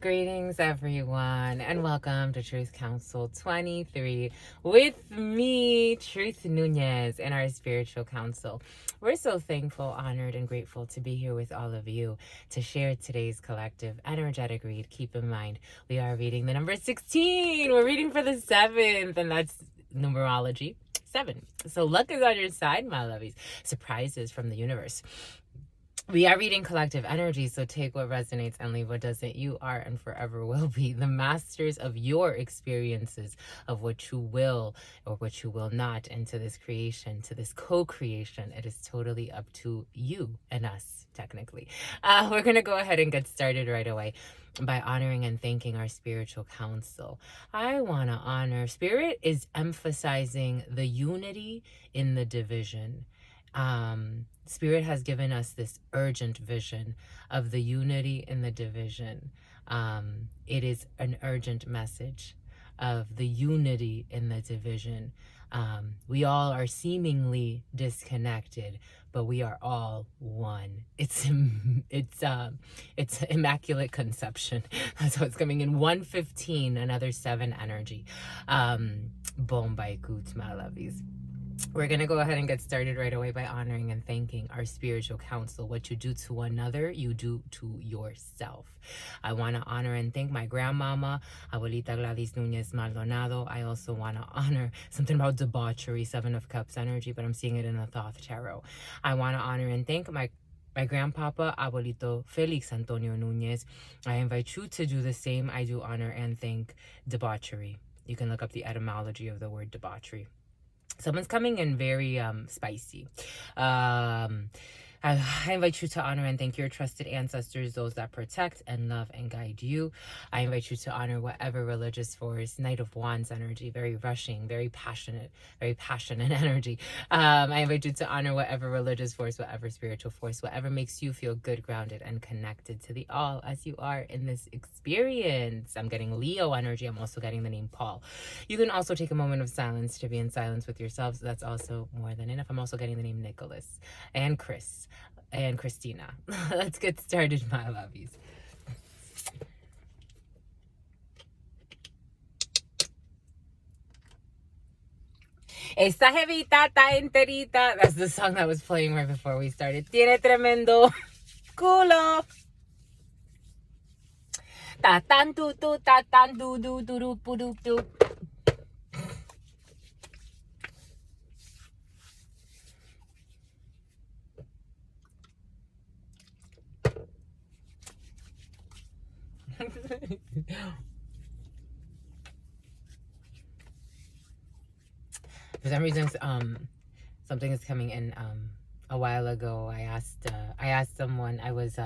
Greetings, everyone, and welcome to Truth Council 23 with me, Truth Nunez, and our spiritual council. We're so thankful, honored, and grateful to be here with all of you to share today's collective energetic read. Keep in mind, we are reading the number 16. We're reading for the 7th, and that's numerology 7. So luck is on your side, my lovies. Surprises from the universe. We are reading collective energy, so take what resonates and leave what doesn't. You are and forever will be the masters of your experiences, of what you will or what you will not into this creation, to this co-creation. It is totally up to you and us, technically. We're going to go ahead and get started right away by honoring and thanking our spiritual council. I want to honor. Spirit is emphasizing the unity in the division. Spirit has given us this urgent vision of the unity in the division. It is an urgent message of the unity in the division. We all are seemingly disconnected, but we are all one. It's immaculate conception. That's what's coming in 115, another 7 energy. Bombay gut, my lovies. We're going to go ahead and get started right away by honoring and thanking our spiritual council. What you do to another, you do to yourself. I want to honor and thank my grandmama, Abuelita Gladys Nunez Maldonado. I also want to honor something about debauchery, 7 of Cups energy, but I'm seeing it in the Thoth Tarot. I want to honor and thank my grandpapa, Abuelito Felix Antonio Nunez. I invite you to do the same. I do honor and thank debauchery. You can look up the etymology of the word debauchery. Someone's coming in very spicy. I invite you to honor and thank your trusted ancestors, those that protect and love and guide you. I invite you to honor whatever religious force, Knight of Wands energy, very rushing, very passionate energy. I invite you to honor whatever religious force, whatever spiritual force, whatever makes you feel good, grounded, and connected to the all as you are in this experience. I'm getting Leo energy. I'm also getting the name Paul. You can also take a moment of silence to be in silence with yourselves. That's also more than enough. I'm also getting the name Nicholas and Chris and Christina. Let's get started, my lovies. Esta jevita ta enterita. That's the song that was playing right before we started. Tiene tremendo culo. Ta tan tu tu ta tan du du du du du du du. For some reason, something is coming in. A while ago, I asked someone. I was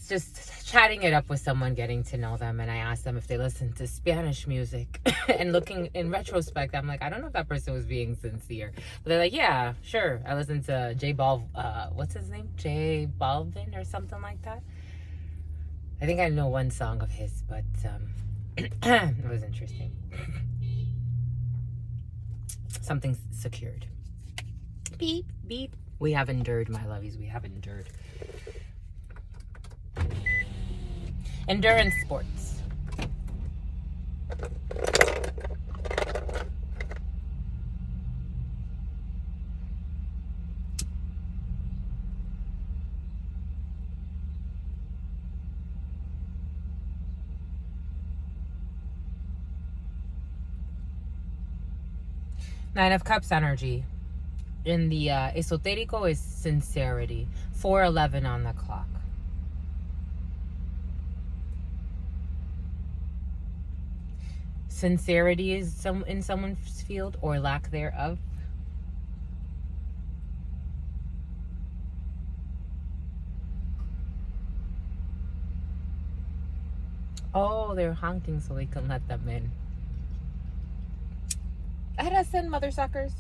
just chatting it up with someone, getting to know them, and I asked them if they listen to Spanish music. And looking in retrospect, I'm like, I don't know if that person was being sincere. But they're like, yeah, sure. I listened to what's his name? J Balvin or something like that. I think I know one song of his, but it was interesting. Something secured. Beep, beep. We have endured, my lovies. We have endured. Endurance sports. Nine of Cups energy. In the esoterico is sincerity. 4:11 on the clock. Sincerity is in someone's field or lack thereof. Oh, they're honking so they can let them in. I had to send mother suckers.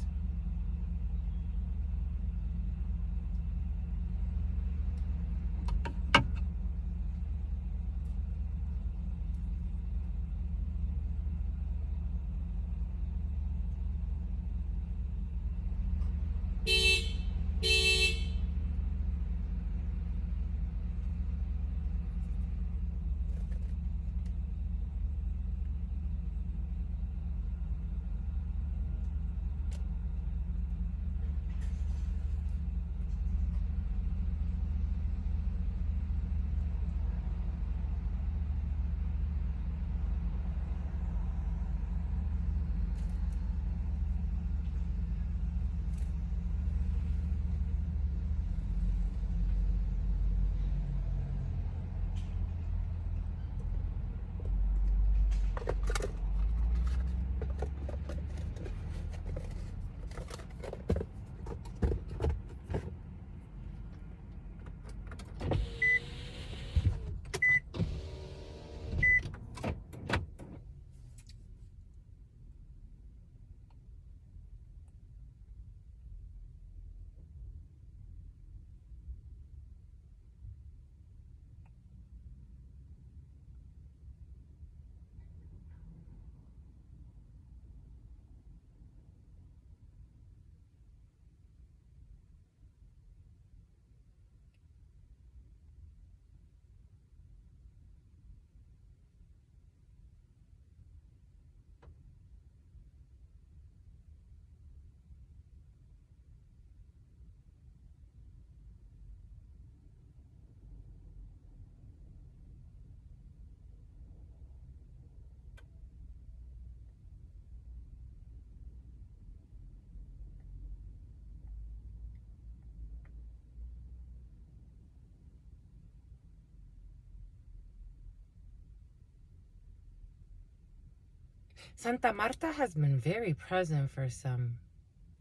Santa Marta has been very present for some.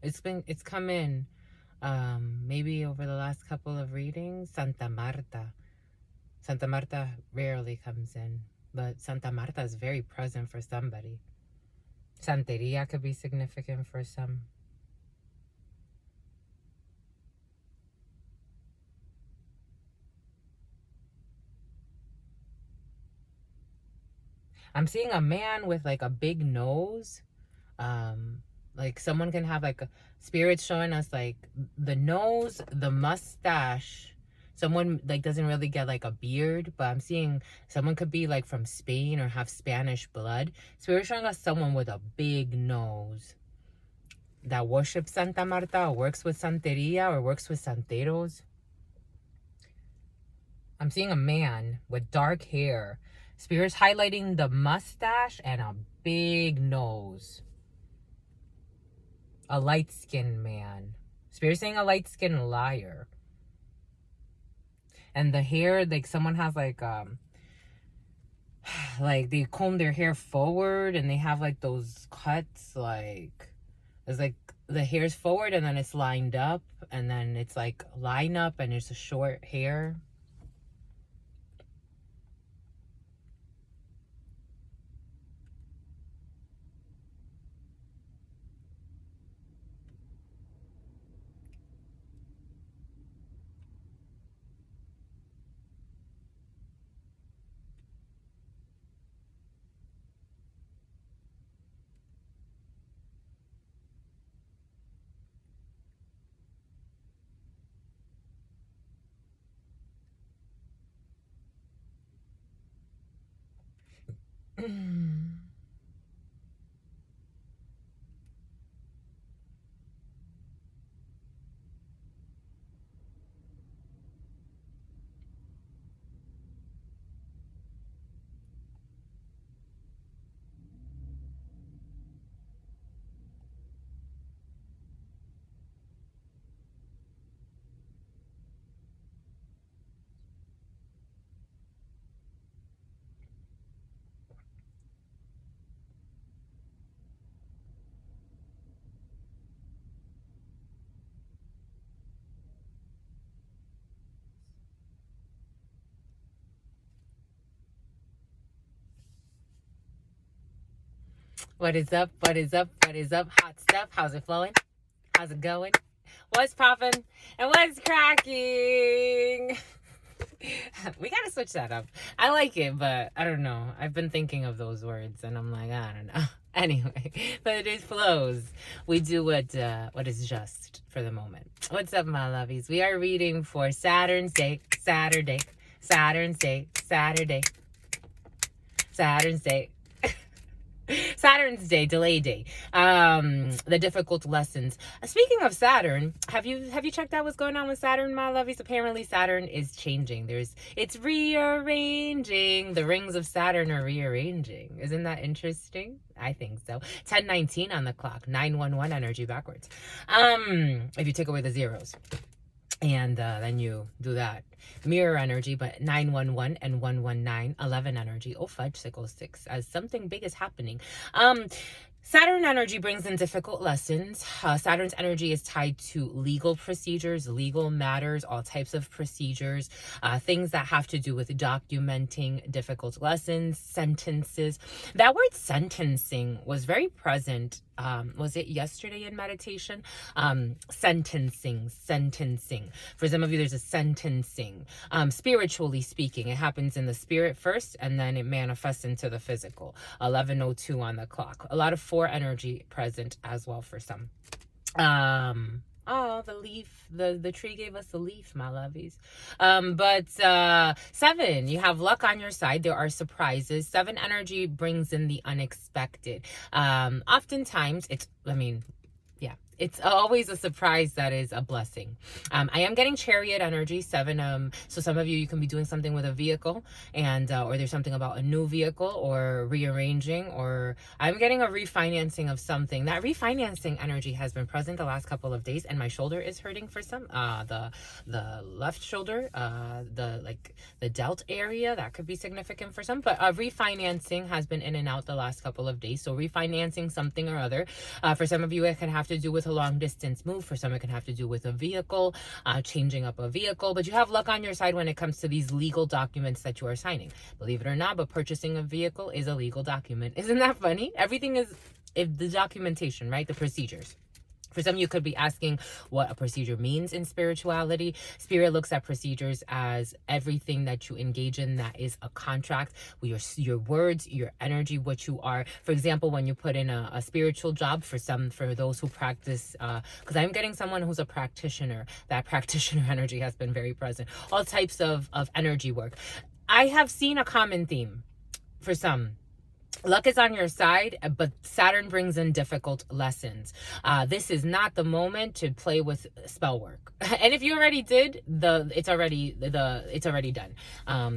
It's come in maybe over the last couple of readings. Santa Marta. Santa Marta rarely comes in, but Santa Marta is very present for somebody. Santeria could be significant for some. I'm seeing a man with like a big nose. Like someone can have like a spirit showing us like the nose, the mustache. Someone like doesn't really get like a beard, but I'm seeing someone could be like from Spain or have Spanish blood. Spirit showing us someone with a big nose that worships Santa Marta or works with Santeria or works with Santeros. I'm seeing a man with dark hair. Spirit's highlighting the mustache and a big nose. A light-skinned man. Spirit saying a light-skinned liar. And the hair, like someone has like they comb their hair forward and they have like those cuts, like it's like the hair's forward and then it's lined up and then it's like line up and it's a short hair. What is up? What is up? What is up? Hot stuff. How's it flowing? How's it going? What's popping? And what's cracking? We gotta switch that up. I like it, but I don't know. I've been thinking of those words and I'm like, I don't know. Anyway, but it is flows. We do what is just for the moment. What's up, my lovies? We are reading for Saturn's Day, Saturday. Saturn's Day, Saturday. Saturn's Day. Saturn's Day, delay day. The difficult lessons. Speaking of Saturn, have you checked out what's going on with Saturn, my lovies? Apparently Saturn is changing. It's rearranging. The rings of Saturn are rearranging. Isn't that interesting? I think so. 10:19 on the clock. 911 energy backwards. If you take away the zeros. And then you do that mirror energy, but 911 and 119, 11 energy. Oh, fudge, 606, as something big is happening. Saturn energy brings in difficult lessons. Saturn's energy is tied to legal procedures, legal matters, all types of procedures, things that have to do with documenting difficult lessons, sentences. That word sentencing was very present. Was it yesterday in meditation? Sentencing. For some of you, there's a sentencing. Spiritually speaking, it happens in the spirit first, and then it manifests into the physical. 11:02 on the clock. A lot of 4 energy present as well for some. Oh, the leaf, the tree gave us a leaf, my lovies. But 7, you have luck on your side. There are surprises. 7 energy brings in the unexpected. Oftentimes it's always a surprise that is a blessing. I am getting chariot energy 7. So some of you can be doing something with a vehicle, and or there's something about a new vehicle or rearranging, or I'm getting a refinancing of something. That refinancing energy has been present the last couple of days, and my shoulder is hurting for some. The left shoulder, the delt area, that could be significant for some. But refinancing has been in and out the last couple of days. So refinancing something or other. For some of you, it can have to do with a long distance move. For some, it can have to do with a vehicle, changing up a vehicle. But you have luck on your side when it comes to these legal documents that you are signing. Believe it or not, but purchasing a vehicle is a legal document. Isn't that funny? Everything is the documentation, right? The procedures. For some, you could be asking what a procedure means in spirituality. Spirit looks at procedures as everything that you engage in that is a contract with your words, your energy, what you are. For example, when you put in a spiritual job, for those who practice, because I'm getting someone who's a practitioner, that practitioner energy has been very present. All types of energy work. I have seen a common theme for some. Luck is on your side, but Saturn brings in difficult lessons. This is not the moment to play with spell work. And if you already did, it's already done.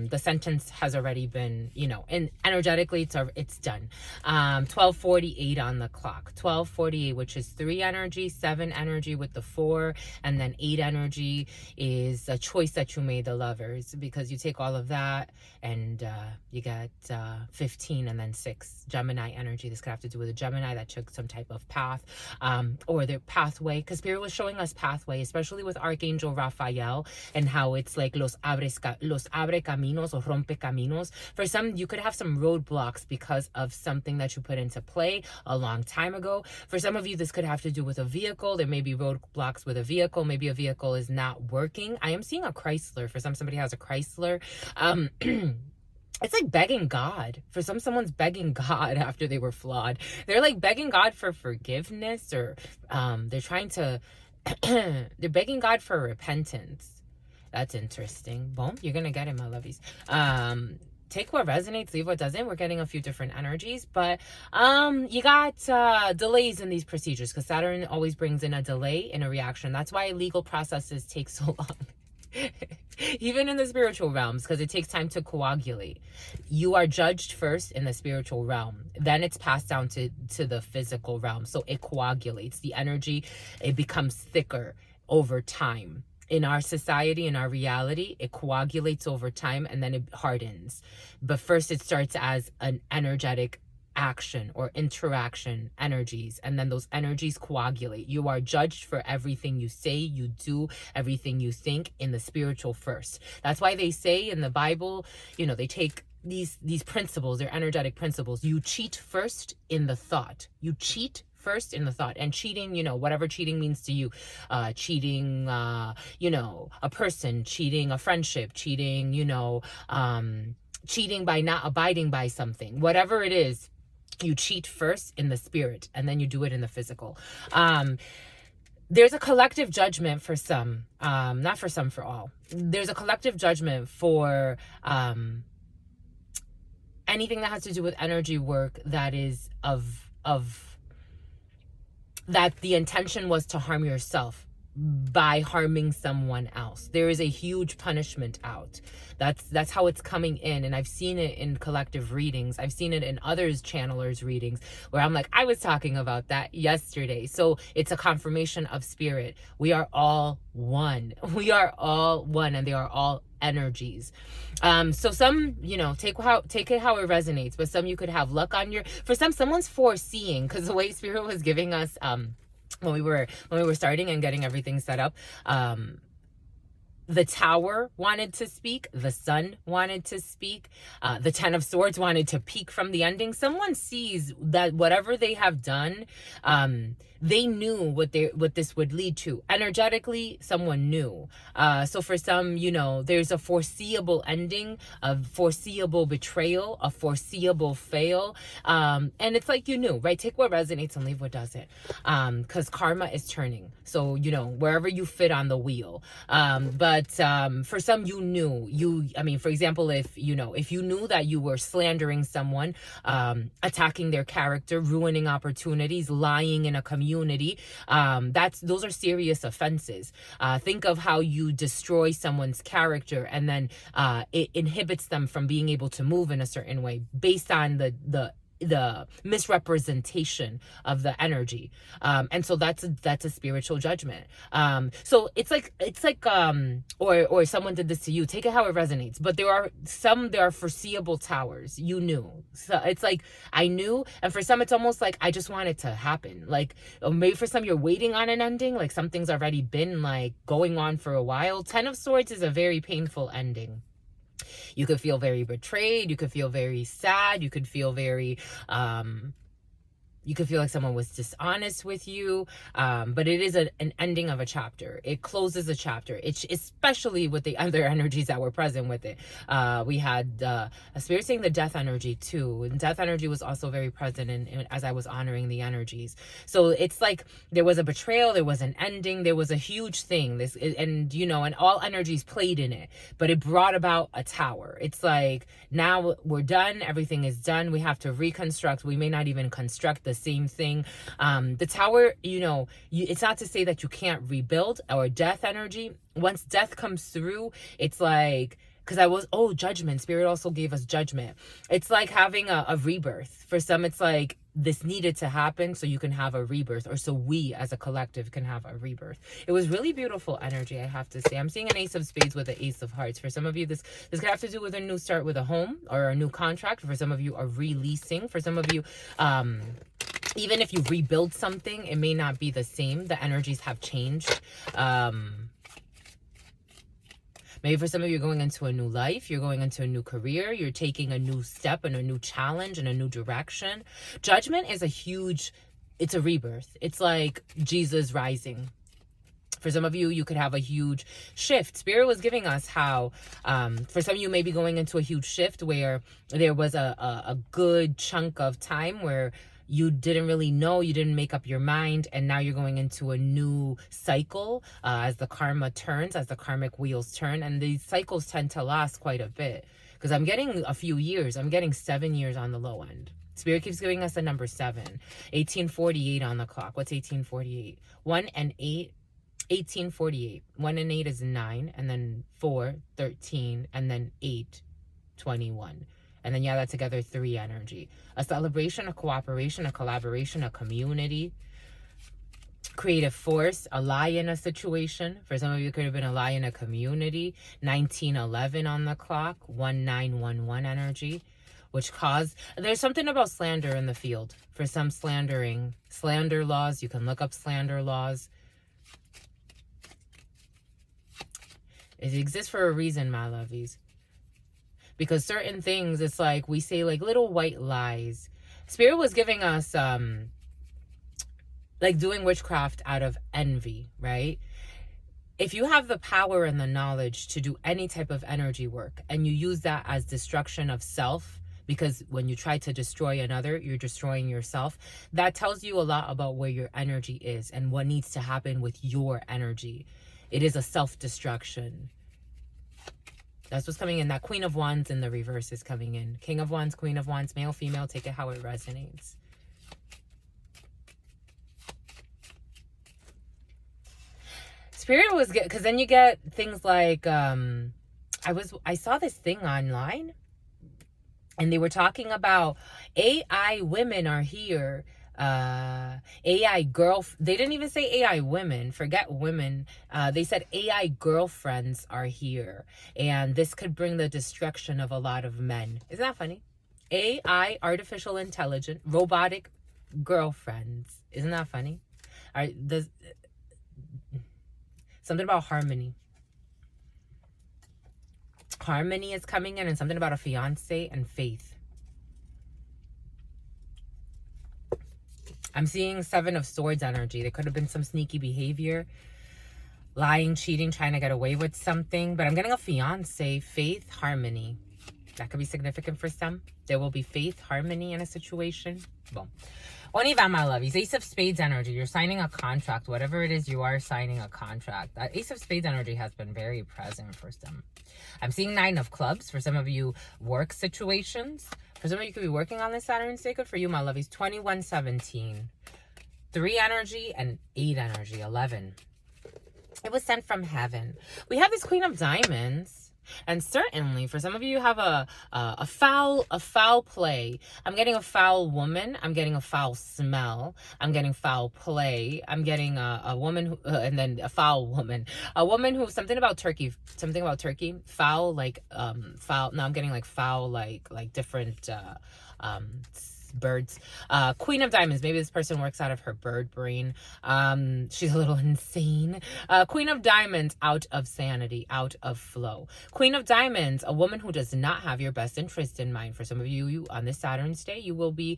The sentence has already been, and energetically it's done. 12:48 on the clock. 12:48, which is 3 energy, 7 energy with the 4, and then 8 energy is a choice that you made, the Lovers, because you take all of that and you got 15 and then 6. Gemini energy. This could have to do with a Gemini that took some type of path, or their pathway, because Spirit was showing us pathway, especially with Archangel Raphael, and how it's like los abre caminos or rompe caminos. For some, you could have some roadblocks because of something that you put into play a long time ago. For some of you, this could have to do with a vehicle. There may be roadblocks with a vehicle. Maybe a vehicle is not working. I am seeing a Chrysler. For somebody has a Chrysler. It's like begging God. For someone's begging God after they were flawed. They're like begging God for forgiveness, or they're trying to, they're begging God for repentance. That's interesting. Boom, you're going to get it, my lovies. Take what resonates, leave what doesn't. We're getting a few different energies, but you got delays in these procedures, because Saturn always brings in a delay in a reaction. That's why legal processes take so long. Even in the spiritual realms, because it takes time to coagulate. You are judged first in the spiritual realm, then it's passed down to the physical realm, so it coagulates. The energy, it becomes thicker over time. In our society, in our reality, it coagulates over time and then it hardens. But first it starts as an energetic action or interaction energies, and then those energies coagulate. You are judged for everything you say, you do, everything you think in the spiritual first. That's why they say in the Bible, they take these principles, they're energetic principles. You cheat first in the thought. You cheat first in the thought. And cheating, whatever cheating means to you, cheating, a person, cheating a friendship, cheating, cheating by not abiding by something, whatever it is. You cheat first in the spirit, and then you do it in the physical. There's a collective judgment for some, not for some, for all. There's a collective judgment for anything that has to do with energy work that is that the intention was to harm yourself by harming someone else. There is a huge punishment out. That's how it's coming in, and I've seen it in collective readings. I've seen it in others channelers readings where I'm like, I was talking about that yesterday. So it's a confirmation of spirit. We are all one. We are all one, and they are all energies. So some, take it how it resonates, but some you could have luck on for someone's foreseeing, because the way spirit was giving us when we were starting and getting everything set up, the Tower wanted to speak, the Sun wanted to speak, the Ten of Swords wanted to peek from the ending. Someone sees that whatever they have done, they knew what this would lead to. Energetically, someone knew. So for some, there's a foreseeable ending, a foreseeable betrayal, a foreseeable fail. And it's like you knew, right? Take what resonates and leave what doesn't. Because karma is turning. So, wherever you fit on the wheel. But but for some, for example, if you knew that you were slandering someone, attacking their character, ruining opportunities, lying in a community, those are serious offenses. Think of how you destroy someone's character, and then it inhibits them from being able to move in a certain way based on the misrepresentation of the energy. And so that's a spiritual judgment. So it's like or someone did this to you, take it how it resonates, but there are foreseeable towers. You knew. So it's like, I knew. And for some, it's almost like I just want it to happen. Like, maybe for some, you're waiting on an ending, like something's already been like going on for a while. 10 of Swords is a very painful ending. You could feel very betrayed. You could feel very sad. You could feel very, you could feel like someone was dishonest with you. But it is an ending of a chapter. It closes a chapter. It's especially with the other energies that were present with it. We had a spirit saying the death energy too. And death energy was also very present as I was honoring the energies. So it's like there was a betrayal, there was an ending, there was a huge thing. And all energies played in it, but it brought about a tower. It's like, now we're done. Everything is done. We have to reconstruct. We may not even construct the same thing. The tower, it's not to say that you can't rebuild. Or death energy, once death comes through, it's like, because judgment. Spirit also gave us judgment. It's like having a rebirth. For some, it's like this needed to happen so you can have a rebirth, or so we as a collective can have a rebirth. It was really beautiful energy, I have to say. I'm seeing an Ace of Spades with an Ace of Hearts. For some of you, this could have to do with a new start with a home or a new contract. For some of you, a releasing. For some of you, even if you rebuild something, it may not be the same. The energies have changed. Maybe for some of you, you're going into a new life. You're going into a new career. You're taking a new step and a new challenge and a new direction. Judgment is it's a rebirth. It's like Jesus rising. For some of you, you could have a huge shift. Spirit was giving us how, for some of you, may be going into a huge shift where there was a good chunk of time where you didn't really know, you didn't make up your mind, and now you're going into a new cycle as the karma turns, as the karmic wheels turn, and these cycles tend to last quite a bit. Because I'm getting a few years. I'm getting 7 years on the low end. Spirit keeps giving us the number 7. 1848 on the clock. What's 1848? 1 and 8. 1848. 1 and 8 is 9, and then 4, 13, and then 8, 21. And then, that together, 3 energy. A celebration, a cooperation, a collaboration, a community. Creative force, a lie in a situation. For some of you, it could have been a lie in a community. 1911 on the clock. 1911 energy. Which caused... There's something about slander in the field. For some, slander laws. You can look up slander laws. It exists for a reason, my lovies. Because certain things, it's like we say like little white lies. Spirit was giving us like doing witchcraft out of envy, right? If you have the power and the knowledge to do any type of energy work, and you use that as destruction of self, because when you try to destroy another, you're destroying yourself, that tells you a lot about where your energy is and what needs to happen with your energy. It is a self-destruction. That's what's coming in. That Queen of Wands in the reverse is coming in. King of Wands, Queen of Wands, male, female, take it how it resonates. Spirit was good, because then you get things like, I saw this thing online, and they were talking about AI women are here. AI they didn't even say AI women, forget women. They said AI girlfriends are here, and this could bring the destruction of a lot of men. Isn't that funny? AI, artificial intelligence, robotic girlfriends. Isn't that funny? Something about harmony. Harmony is coming in, and something about a fiance and faith. I'm seeing 7 of Swords energy. There could have been some sneaky behavior. Lying, cheating, trying to get away with something. But I'm getting a fiance, faith, harmony. That could be significant for some. There will be faith, harmony in a situation. Boom. Oniva, my lovies. Ace of Spades energy. You're signing a contract. Whatever it is, you are signing a contract. That Ace of Spades energy has been very present for some. I'm seeing 9 of Clubs. For some of you, work situations. For some of you, could be working on this Saturn sacred. For you, my lovies, 2117. 3 energy and 8 energy. 11. It was sent from heaven. We have this Queen of Diamonds. And certainly, for some of you, have a foul play. I'm getting a foul woman. I'm getting a foul smell. I'm getting foul play. I'm getting a woman who, and then a foul woman. A woman who, something about turkey. Something about turkey. Foul, like, foul. No, I'm getting like foul, like different, birds. Queen of Diamonds. Maybe this person works out of her bird brain. She's a little insane. Queen of Diamonds, out of sanity, out of flow. Queen of Diamonds, a woman who does not have your best interest in mind. For some of you on this Saturn's day, you will be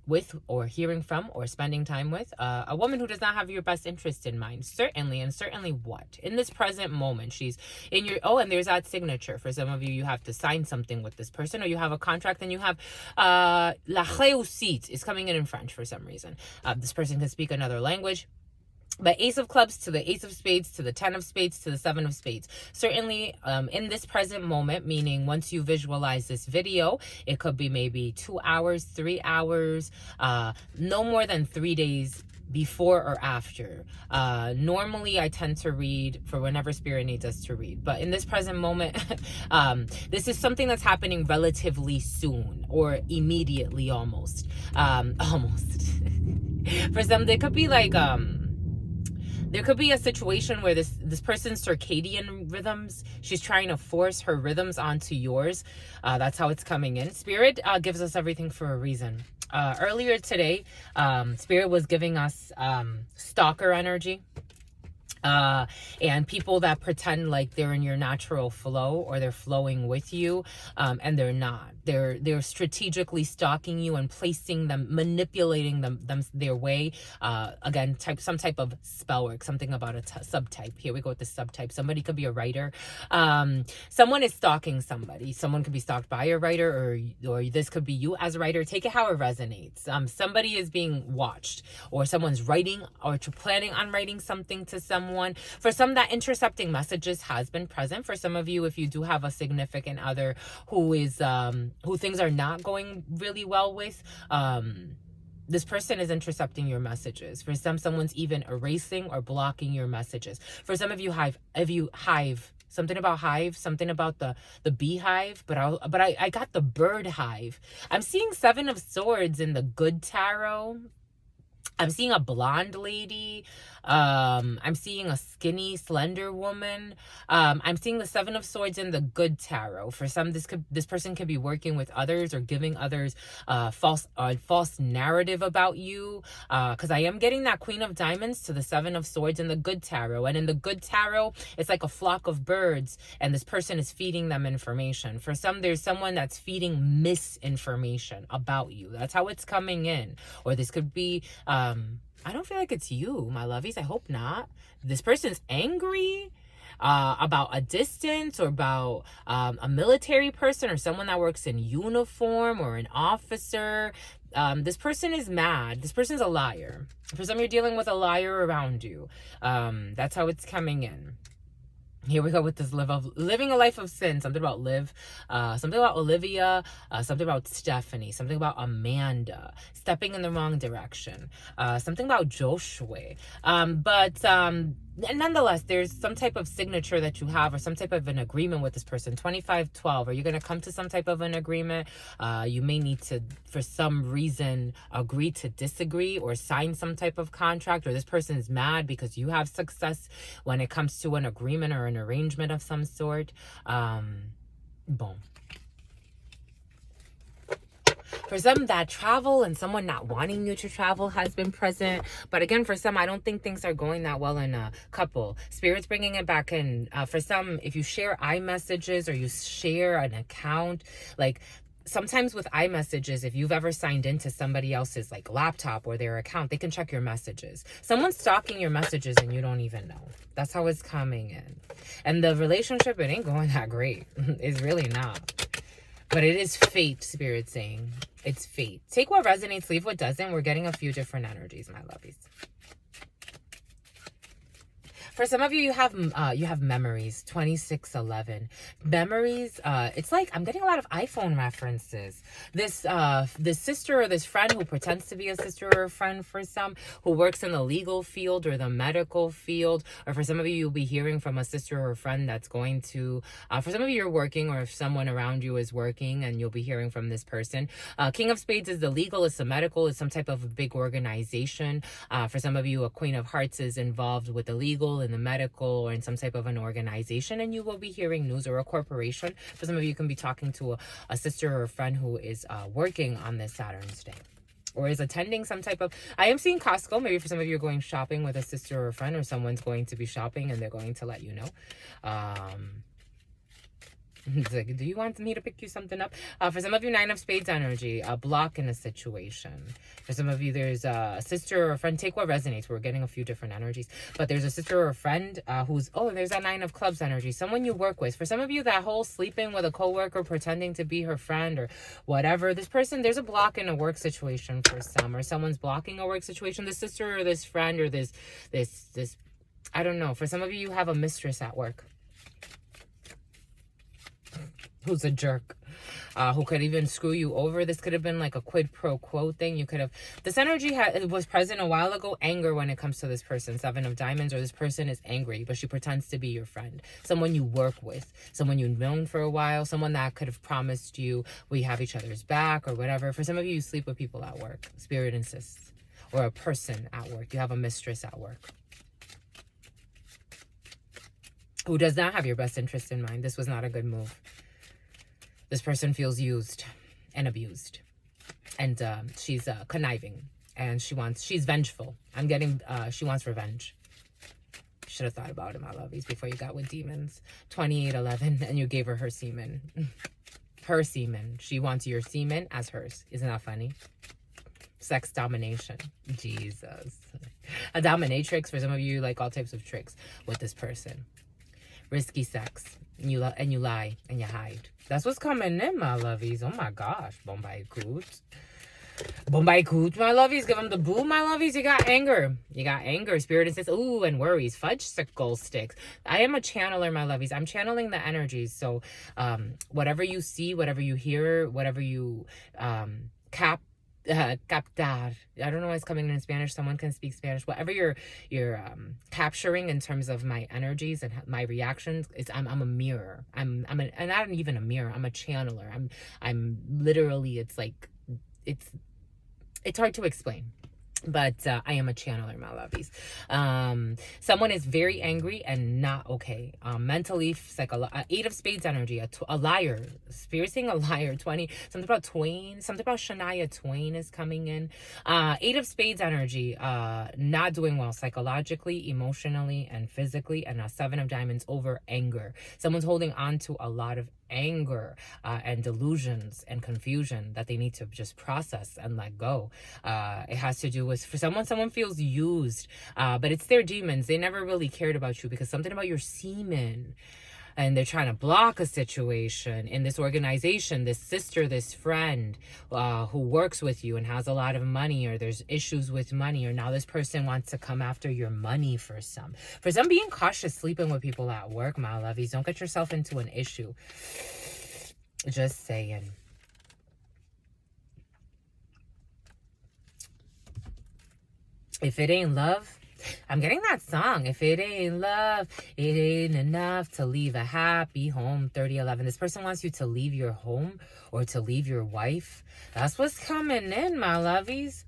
with or hearing from or spending time with a woman who does not have your best interest in mind. Certainly, and certainly what? In this present moment, she's in your, and there's that signature. For some of you, you have to sign something with this person, or you have a contract and you have la réussite is coming in French for some reason. This person can speak another language. But Ace of Clubs to the Ace of Spades to the 10 of Spades to the 7 of Spades. Certainly in this present moment, meaning once you visualize this video, it could be maybe 2 hours, 3 hours, no more than 3 days before or after. Normally I tend to read for whenever Spirit needs us to read. But in this present moment, this is something that's happening relatively soon or immediately almost. Almost. For some, there could be like... there could be a situation where this person's circadian rhythms, she's trying to force her rhythms onto yours. That's how it's coming in. Spirit gives us everything for a reason. Earlier today, Spirit was giving us stalker energy. And people that pretend like they're in your natural flow or they're flowing with you, and they're not. They're strategically stalking you and placing them, manipulating them their way. Again, some type of spell work, something about a subtype. Here we go with the subtype. Somebody could be a writer. Someone is stalking somebody. Someone could be stalked by a writer, or this could be you as a writer. Take it how it resonates. Somebody is being watched, or someone's writing or planning on writing something to someone. For some, that intercepting messages has been present. For some of you, if you do have a significant other who is who things are not going really well with, this person is intercepting your messages. For some, someone's even erasing or blocking your messages. For some of you, hive. Something about hive, something about the beehive, but I got the bird hive. I'm seeing 7 of Swords in the Good Tarot. I'm seeing a blonde lady. I'm seeing a skinny, slender woman. I'm seeing the 7 of Swords in the Good Tarot. For some, this person could be working with others or giving others false narrative about you. Because I am getting that Queen of Diamonds to the 7 of Swords in the Good Tarot. And in the Good Tarot, it's like a flock of birds, and this person is feeding them information. For some, there's someone that's feeding misinformation about you. That's how it's coming in. Or this could be... I don't feel like it's you, my lovies. I hope not. This person's angry about a distance, or about a military person, or someone that works in uniform, or an officer. This person is mad. This person's a liar. For some, you're dealing with a liar around you. That's how it's coming in. Here we go with this living a life of sin. Something about Liv, something about Olivia, something about Stephanie, something about Amanda, stepping in the wrong direction, something about Joshua. But nonetheless, there's some type of signature that you have, or some type of an agreement with this person. 2512. Are you going to come to some type of an agreement? You may need to, for some reason, agree to disagree or sign some type of contract, or this person is mad because you have success when it comes to an agreement or an arrangement of some sort. Boom. For some, that travel and someone not wanting you to travel has been present. But again, for some, I don't think things are going that well in a couple. Spirit's bringing it back in. For some, if you share iMessages or you share an account, like... Sometimes with iMessages, if you've ever signed into somebody else's like laptop or their account, they can check your messages. Someone's stalking your messages and you don't even know. That's how it's coming in. And the relationship, it ain't going that great. It's really not. But it is fate, Spirit saying. It's fate. Take what resonates, leave what doesn't. We're getting a few different energies, my lovies. For some of you, you have memories. 2611 memories. It's like I'm getting a lot of iPhone references. This sister or this friend who pretends to be a sister or a friend for some, who works in the legal field or the medical field, or for some of you, you'll be hearing from a sister or a friend that's going to. For some of you, you're working, or if someone around you is working, and you'll be hearing from this person. King of Spades is the legal. It's the medical. It's some type of big organization. For some of you, a Queen of Hearts is involved with the legal, in the medical, or in some type of an organization, and you will be hearing news, or a corporation. For some of you, can be talking to a sister or a friend who is working on this Saturn's day, or is attending some type of, I am seeing Costco. Maybe for some of you, are going shopping with a sister or a friend, or someone's going to be shopping and they're going to let you know. It's like, do you want me to pick you something up? For some of you, 9 of Spades energy, a block in a situation. For some of you, there's a sister or a friend. Take what resonates. We're getting a few different energies. But there's a sister or a friend who's, there's that 9 of Clubs energy. Someone you work with. For some of you, that whole sleeping with a coworker, pretending to be her friend or whatever. This person, there's a block in a work situation for some. Or someone's blocking a work situation. This sister or this friend or this, I don't know. For some of you, you have a mistress at work who's a jerk, who could even screw you over. This could have been like a quid pro quo thing. You could have, this energy was present a while ago. Anger when it comes to this person. 7 of Diamonds, or this person is angry, but she pretends to be your friend. Someone you work with, someone you've known for a while, someone that could have promised you we have each other's back or whatever. For some of you, you sleep with people at work. Spirit insists. Or a person at work. You have a mistress at work who does not have your best interest in mind. This was not a good move. This person feels used and abused, and she's conniving, and she's vengeful. I'm getting, she wants revenge. Should have thought about it, my lovies, before you got with demons. 2811, and you gave her semen. Her semen. She wants your semen as hers. Isn't that funny? Sex domination. Jesus. A dominatrix. For some of you, like all types of tricks with this person. Risky sex. And you lie and you hide. That's what's coming in, my lovies. Oh my gosh. Bombay Coot. Bombay Coot, my lovies. Give them the boo, my lovies. You got anger. You got anger. Spirit says, ooh, and worries. Fudge-sicle sticks. I am a channeler, my lovies. I'm channeling the energies. So whatever you see, whatever you hear, whatever you captar. I don't know why it's coming in Spanish. Someone can speak Spanish. Whatever you're capturing in terms of my energies and my reactions, I'm a mirror. I'm not even a mirror. I'm a channeler. I'm literally. It's like it's hard to explain. But I am a channeler, my lovies. Someone is very angry and not okay. Mentally, 8 of Spades energy, a liar. Spirit saying a liar. 20. Something about Twain. Something about Shania Twain is coming in. 8 of Spades energy, not doing well psychologically, emotionally, and physically. And a 7 of Diamonds over anger. Someone's holding on to a lot of anger and delusions and confusion that they need to just process and let go. It has to do with, for someone feels used, but it's their demons. They never really cared about you because something about your semen, and they're trying to block a situation in this organization, this sister, this friend who works with you and has a lot of money, or there's issues with money, or now this person wants to come after your money for some. For some, being cautious sleeping with people at work, my lovies. Don't get yourself into an issue. Just saying. If it ain't love, I'm getting that song. If it ain't love, it ain't enough to leave a happy home. 3011. This person wants you to leave your home or to leave your wife. That's what's coming in, my lovies.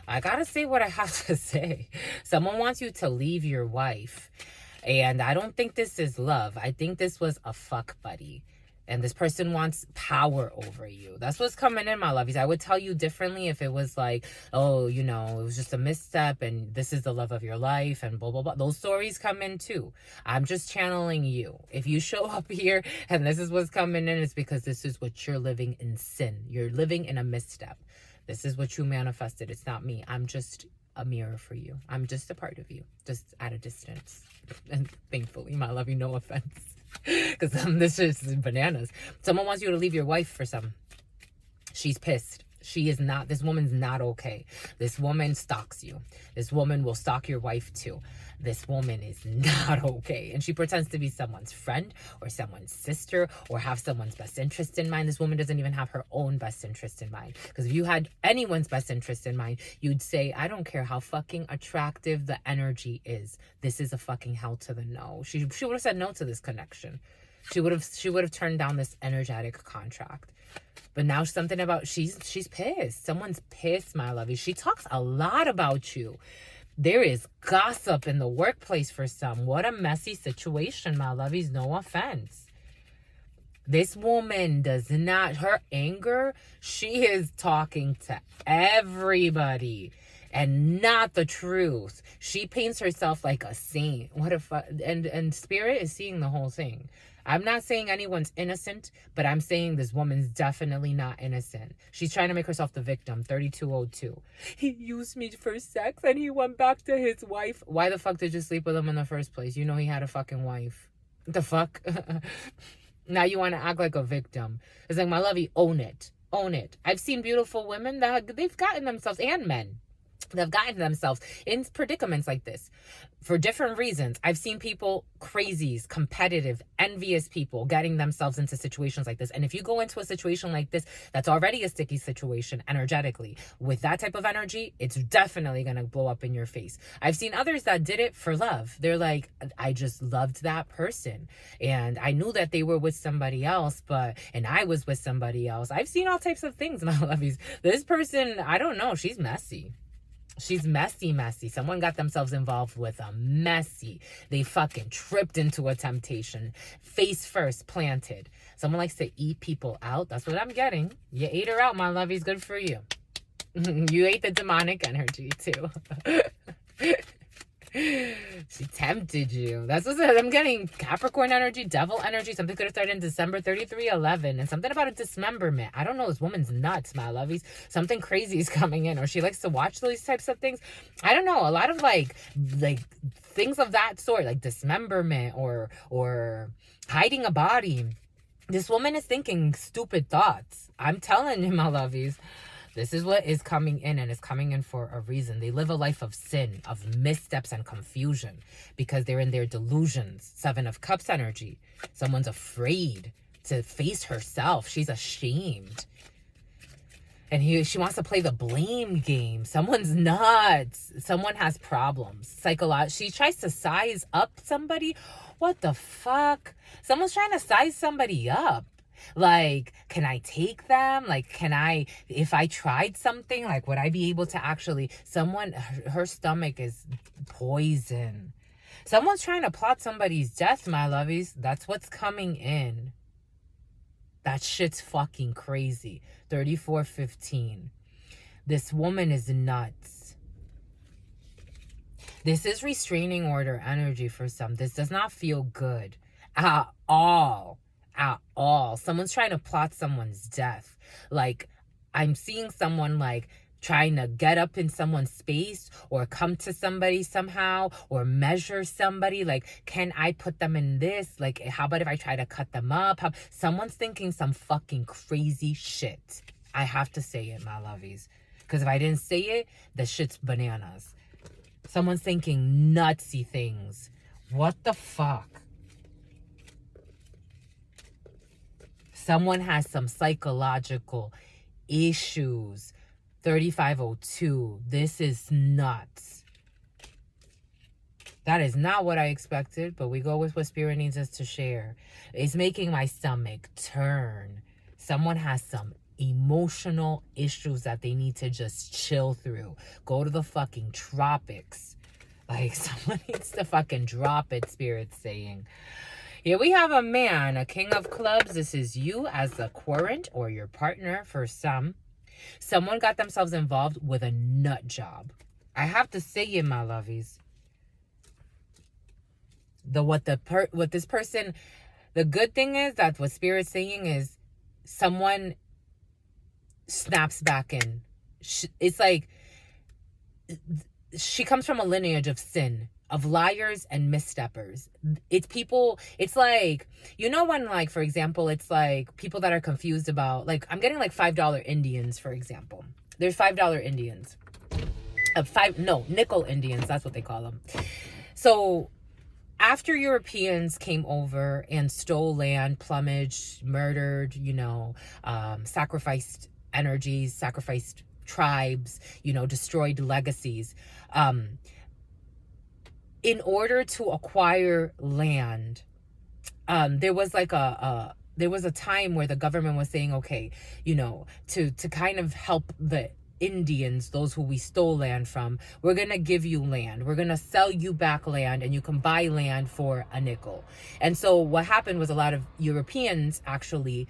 I gotta say what I have to say. Someone wants you to leave your wife. And I don't think this is love. I think this was a fuck buddy. And this person wants power over you. That's what's coming in, my lovies. I would tell you differently if it was like, oh, you know, it was just a misstep and this is the love of your life and blah, blah, blah. Those stories come in too. I'm just channeling you. If you show up here and this is what's coming in, it's because this is what you're living in sin. You're living in a misstep. This is what you manifested. It's not me. I'm just a mirror for you. I'm just a part of you, just at a distance. And thankfully, my love, you, no offense. Because this is bananas. Someone wants you to leave your wife for some. She's pissed. She is not, this woman's not okay. This woman stalks you. This woman will stalk your wife too. This woman is not okay. And she pretends to be someone's friend or someone's sister or have someone's best interest in mind. This woman doesn't even have her own best interest in mind. Because if you had anyone's best interest in mind, you'd say, I don't care how fucking attractive the energy is. This is a fucking hell to the no. She would have said no to this connection. She would have turned down this energetic contract. But now something about, she's pissed. Someone's pissed, my lovey. She talks a lot about you. There is gossip in the workplace for some. What a messy situation, my lovies. No offense. This woman does not, her anger, she is talking to everybody and not the truth. She paints herself like a saint. What if, and Spirit is seeing the whole thing. I'm not saying anyone's innocent, but I'm saying this woman's definitely not innocent. She's trying to make herself the victim. 3202. He used me for sex and he went back to his wife. Why the fuck did you sleep with him in the first place? You know he had a fucking wife. What the fuck? Now you want to act like a victim. It's like, my lovey, own it. Own it. I've seen beautiful women that they've gotten themselves, and men, they've gotten themselves in predicaments like this for different reasons. I've seen people, crazies, competitive, envious people getting themselves into situations like this. And if you go into a situation like this, that's already a sticky situation energetically. With that type of energy, it's definitely going to blow up in your face. I've seen others that did it for love. They're like, I just loved that person. And I knew that they were with somebody else, and I was with somebody else. I've seen all types of things, my lovies. This person, I don't know, she's messy. She's messy. Someone got themselves involved with a messy. They fucking tripped into a temptation. Face first planted. Someone likes to eat people out. That's what I'm getting. You ate her out, my lovies. Good for you. You ate the demonic energy too. She tempted you. That's what I'm getting. Capricorn energy, devil energy. Something could have started in December 3311. And something about a dismemberment. I don't know. This woman's nuts, my lovies. Something crazy is coming in. Or she likes to watch these types of things. I don't know. A lot of like things of that sort. Like dismemberment or hiding a body. This woman is thinking stupid thoughts. I'm telling you, my lovies. This is what is coming in, and it's coming in for a reason. They live a life of sin, of missteps and confusion because they're in their delusions. 7 of Cups energy. Someone's afraid to face herself. She's ashamed. And she wants to play the blame game. Someone's nuts. Someone has problems. She tries to size up somebody. What the fuck? Someone's trying to size somebody up. Like, can I take them? Like, if I tried something, like, would I be able to actually, her stomach is poison. Someone's trying to plot somebody's death, my lovies. That's what's coming in. That shit's fucking crazy. 3415. This woman is nuts. This is restraining order energy for some. This does not feel good at all. At all. Someone's trying to plot someone's death. Like, I'm seeing someone like trying to get up in someone's space or come to somebody somehow or measure somebody. Like, can I put them in this? Like, how about if I try to cut them up? Someone's thinking some fucking crazy shit. I have to say it, my lovies. Because if I didn't say it, the shit's bananas. Someone's thinking nutsy things. What the fuck? Someone has some psychological issues. 3502. This is nuts. That is not what I expected, but we go with what Spirit needs us to share. It's making my stomach turn. Someone has some emotional issues that they need to just chill through. Go to the fucking tropics. Like, someone needs to fucking drop it, Spirit's saying. Here we have a man, a King of Clubs. This is you as the querent or your partner for some. Someone got themselves involved with a nut job. I have to say it, my lovies. What this person, the good thing is that what Spirit's saying is someone snaps back in. It's like she comes from a lineage of sin, of liars and missteppers. It's people, it's like, you know, when, like, for example, it's like people that are confused about, like, I'm getting like $5 Indians, for example. There's $5 Indians. Nickel Indians, that's what they call them. So after Europeans came over and stole land, plumaged, murdered, sacrificed energies, sacrificed tribes, destroyed legacies, in order to acquire land, there was like there was a time where the government was saying, okay, to kind of help the Indians, those who we stole land from, we're gonna give you land, we're gonna sell you back land, and you can buy land for a nickel. And so what happened was a lot of Europeans actually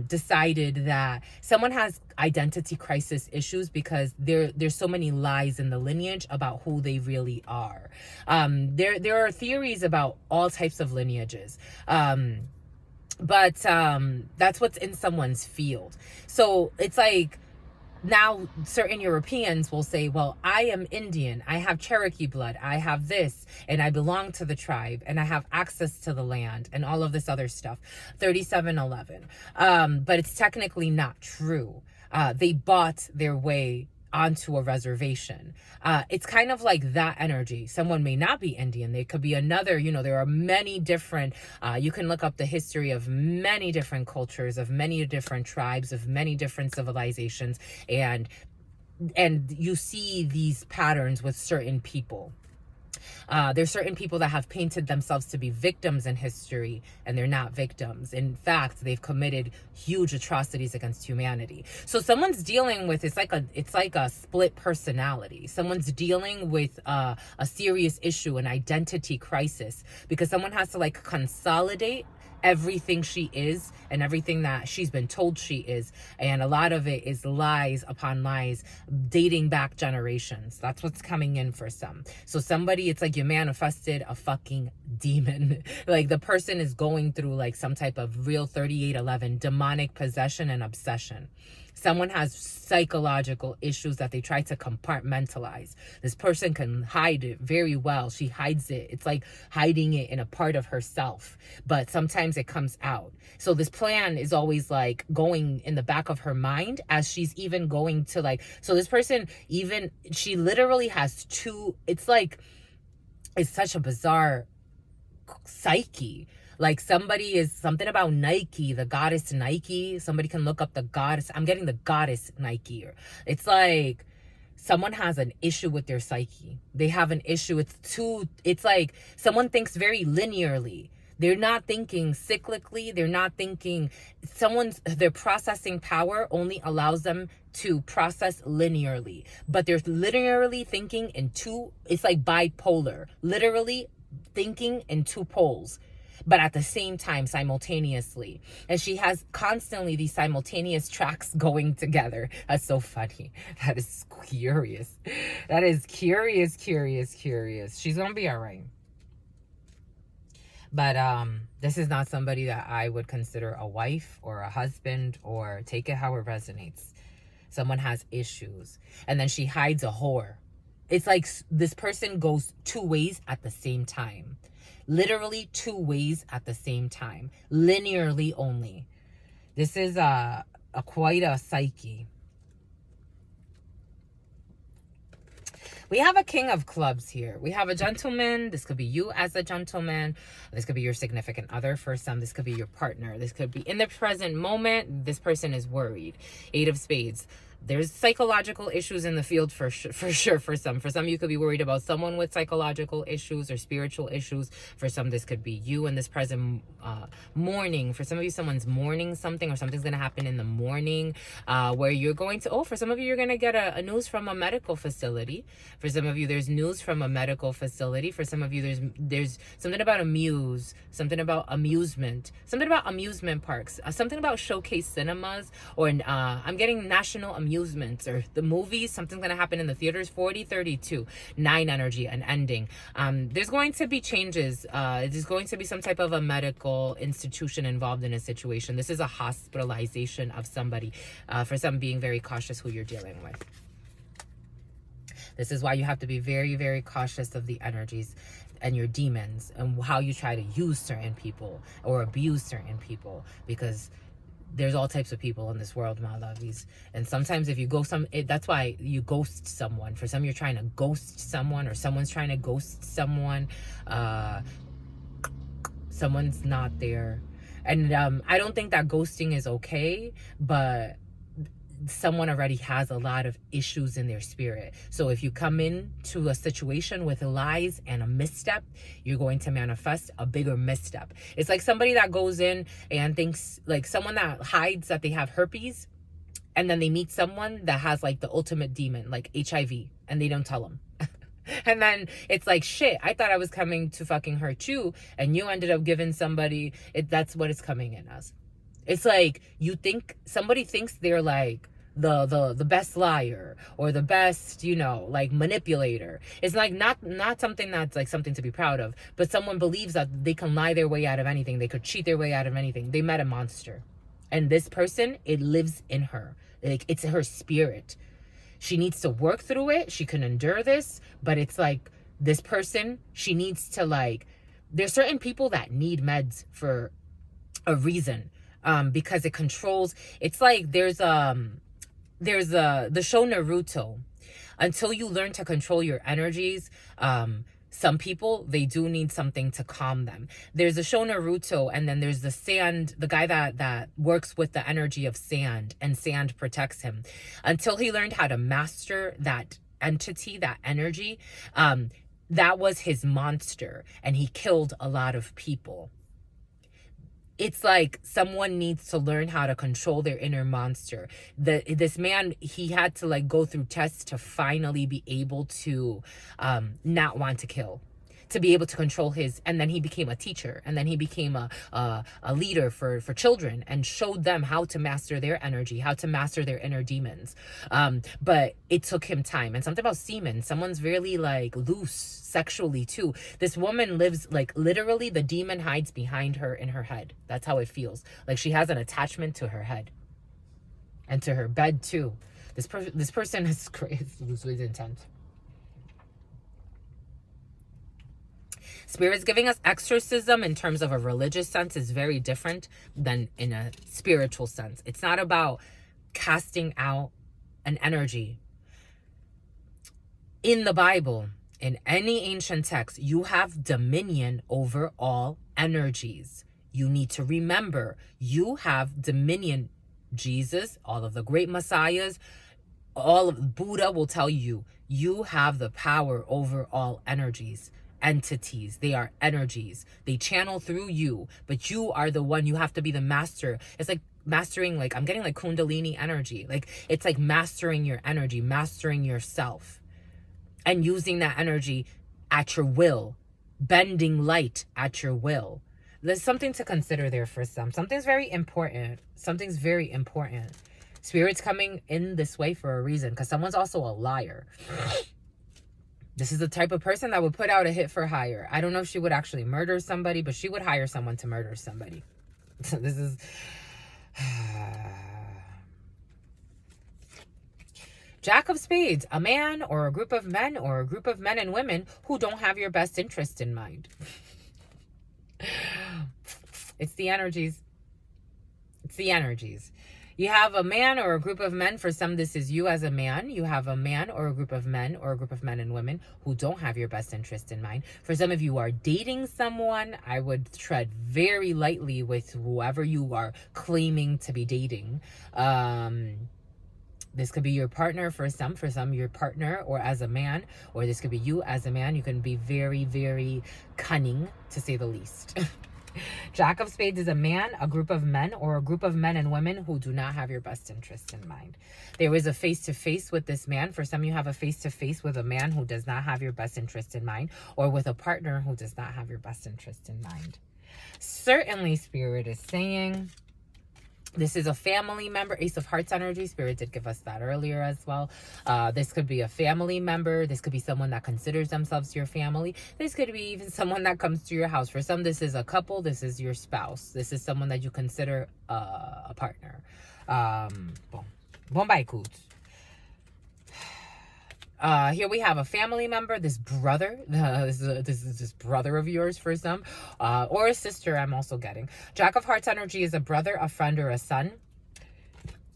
decided that someone has identity crisis issues because there's so many lies in the lineage about who they really are. There are theories about all types of lineages. But that's what's in someone's field. So it's like, now certain Europeans will say, well, I am Indian, I have Cherokee blood, I have this, and I belong to the tribe, and I have access to the land, and all of this other stuff. 3711. But it's technically not true. They bought their way onto a reservation. It's kind of like that energy. Someone may not be Indian. They could be another, there are many different, you can look up the history of many different cultures, of many different tribes, of many different civilizations, and you see these patterns with certain people. There's certain people that have painted themselves to be victims in history, and they're not victims. In fact, they've committed huge atrocities against humanity. So someone's dealing with, it's like a split personality. Someone's dealing with a serious issue, an identity crisis, because someone has to like consolidate everything she is and everything that she's been told she is, and a lot of it is lies upon lies dating back generations. That's what's coming in for some. So somebody, it's like you manifested a fucking demon. Like the person is going through like some type of real 3811 demonic possession and obsession. Someone has psychological issues that they try to compartmentalize. This person can hide it very well. She hides it. It's like hiding it in a part of herself, but sometimes it comes out. So this plan is always like going in the back of her mind as she's even going to like, so this person, even she literally has two, it's such a bizarre psyche. Like somebody is something about Nike, the goddess Nike. Somebody can look up the goddess. I'm getting the goddess Nike. It's like someone has an issue with their psyche. They have an issue. It's like someone thinks very linearly. They're not thinking cyclically. They're not thinking, their processing power only allows them to process linearly. But they're linearly thinking in it's like bipolar. Literally thinking in two poles, but at the same time, simultaneously. And she has constantly these simultaneous tracks going together. That's so funny. That is curious. That is curious. She's gonna be all right. But this is not somebody that I would consider a wife or a husband, or take it how it resonates. Someone has issues. And then she hides a whore. It's like this person goes two ways at the same time. Literally two ways at the same time. Linearly only. This is quite a psyche. We have a king of clubs here. We have a gentleman. This could be you as a gentleman. This could be your significant other for some. This could be your partner. This could be in the present moment. This person is worried. 8 of Spades. There's psychological issues in the field for sure for some. For some, you could be worried about someone with psychological issues or spiritual issues. For some, this could be you in this present mourning. For some of you, someone's mourning something, or something's going to happen in the morning where you're going to, for some of you, you're going to get a news from a medical facility. For some of you, there's news from a medical facility. For some of you, there's something about something about amusement, something about amusement parks, something about showcase cinemas, or I'm getting national amusements or the movies. Something's going to happen in the theaters. 4032 9 energy, an ending. There's going to be changes. There's going to be some type of a medical institution involved in a situation. This is a hospitalization of somebody. For some, being very cautious who you're dealing with. This is why you have to be very, very cautious of the energies and your demons and how you try to use certain people or abuse certain people, because there's all types of people in this world, my lovies. And sometimes if you go that's why you ghost someone. For some, you're trying to ghost someone, or someone's trying to ghost someone. Someone's not there. And I don't think that ghosting is okay, but someone already has a lot of issues in their spirit. So if you come into a situation with lies and a misstep, you're going to manifest a bigger misstep. It's like somebody that goes in and thinks, like someone that hides that they have herpes, and then they meet someone that has like the ultimate demon, like HIV, and they don't tell them. And then it's like, shit, I thought I was coming to fucking hurt you, and you ended up giving somebody that's what it's coming in as. It's like somebody thinks they're like the best liar or the best, like manipulator. It's like not something that's like something to be proud of, but someone believes that they can lie their way out of anything. They could cheat their way out of anything. They met a monster. And this person, it lives in her. Like, it's her spirit. She needs to work through it. She can endure this, but it's like this person, she needs to there's certain people that need meds for a reason. Because it controls, it's like there's the show Naruto. Until you learn to control your energies, some people, they do need something to calm them. There's a show Naruto, and then there's the guy that works with the energy of sand, and sand protects him. Until he learned how to master that entity, that energy, that was his monster, and he killed a lot of people. It's like someone needs to learn how to control their inner monster. This man, he had to go through tests to finally be able to not want to kill, to be able to control his, and then he became a teacher, and then he became a leader for children, and showed them how to master their energy, how to master their inner demons. But it took him time. And something about semen, someone's really loose sexually too. This woman lives literally, the demon hides behind her in her head. That's how it feels. Like she has an attachment to her head and to her bed too. This person is crazy. It's really intense. Spirit's giving us exorcism in terms of a religious sense is very different than in a spiritual sense. It's not about casting out an energy. In the Bible, in any ancient text, you have dominion over all energies. You need to remember, you have dominion. Jesus, all of the great messiahs, all of Buddha will tell you, you have the power over all energies. Entities, they are energies. They channel through you, but you are the one. You have to be the master. It's like mastering, I'm getting Kundalini energy. It's like mastering your energy, mastering yourself, and using that energy at your will, bending light at your will. There's something to consider there for some. Something's very important. Spirit's coming in this way for a reason, because someone's also a liar. This is the type of person that would put out a hit for hire. I don't know if she would actually murder somebody, but she would hire someone to murder somebody. This is... Jack of Spades, a man or a group of men or a group of men and women who don't have your best interest in mind. It's the energies. It's the energies. You have a man or a group of men. For some, this is you as a man. You have a man or a group of men and women who don't have your best interest in mind. For some of you are dating someone, I would tread very lightly with whoever you are claiming to be dating. This could be your partner for some your partner, or as a man, or this could be you as a man. You can be very, very cunning, to say the least. Jack of Spades is a man, a group of men, or a group of men and women who do not have your best interest in mind. There is a face-to-face with this man. For some, you have a face-to-face with a man who does not have your best interest in mind, or with a partner who does not have your best interest in mind. Certainly, Spirit is saying... This is a family member. Ace of Hearts energy. Spirit did give us that earlier as well. This could be a family member. This could be someone that considers themselves your family. This could be even someone that comes to your house. For some, this is a couple. This is your spouse. This is someone that you consider a partner. Bombay coot. Here we have a family member, this brother, this is this brother of yours for some, or a sister. I'm also getting Jack of Hearts energy is a brother, a friend, or a son.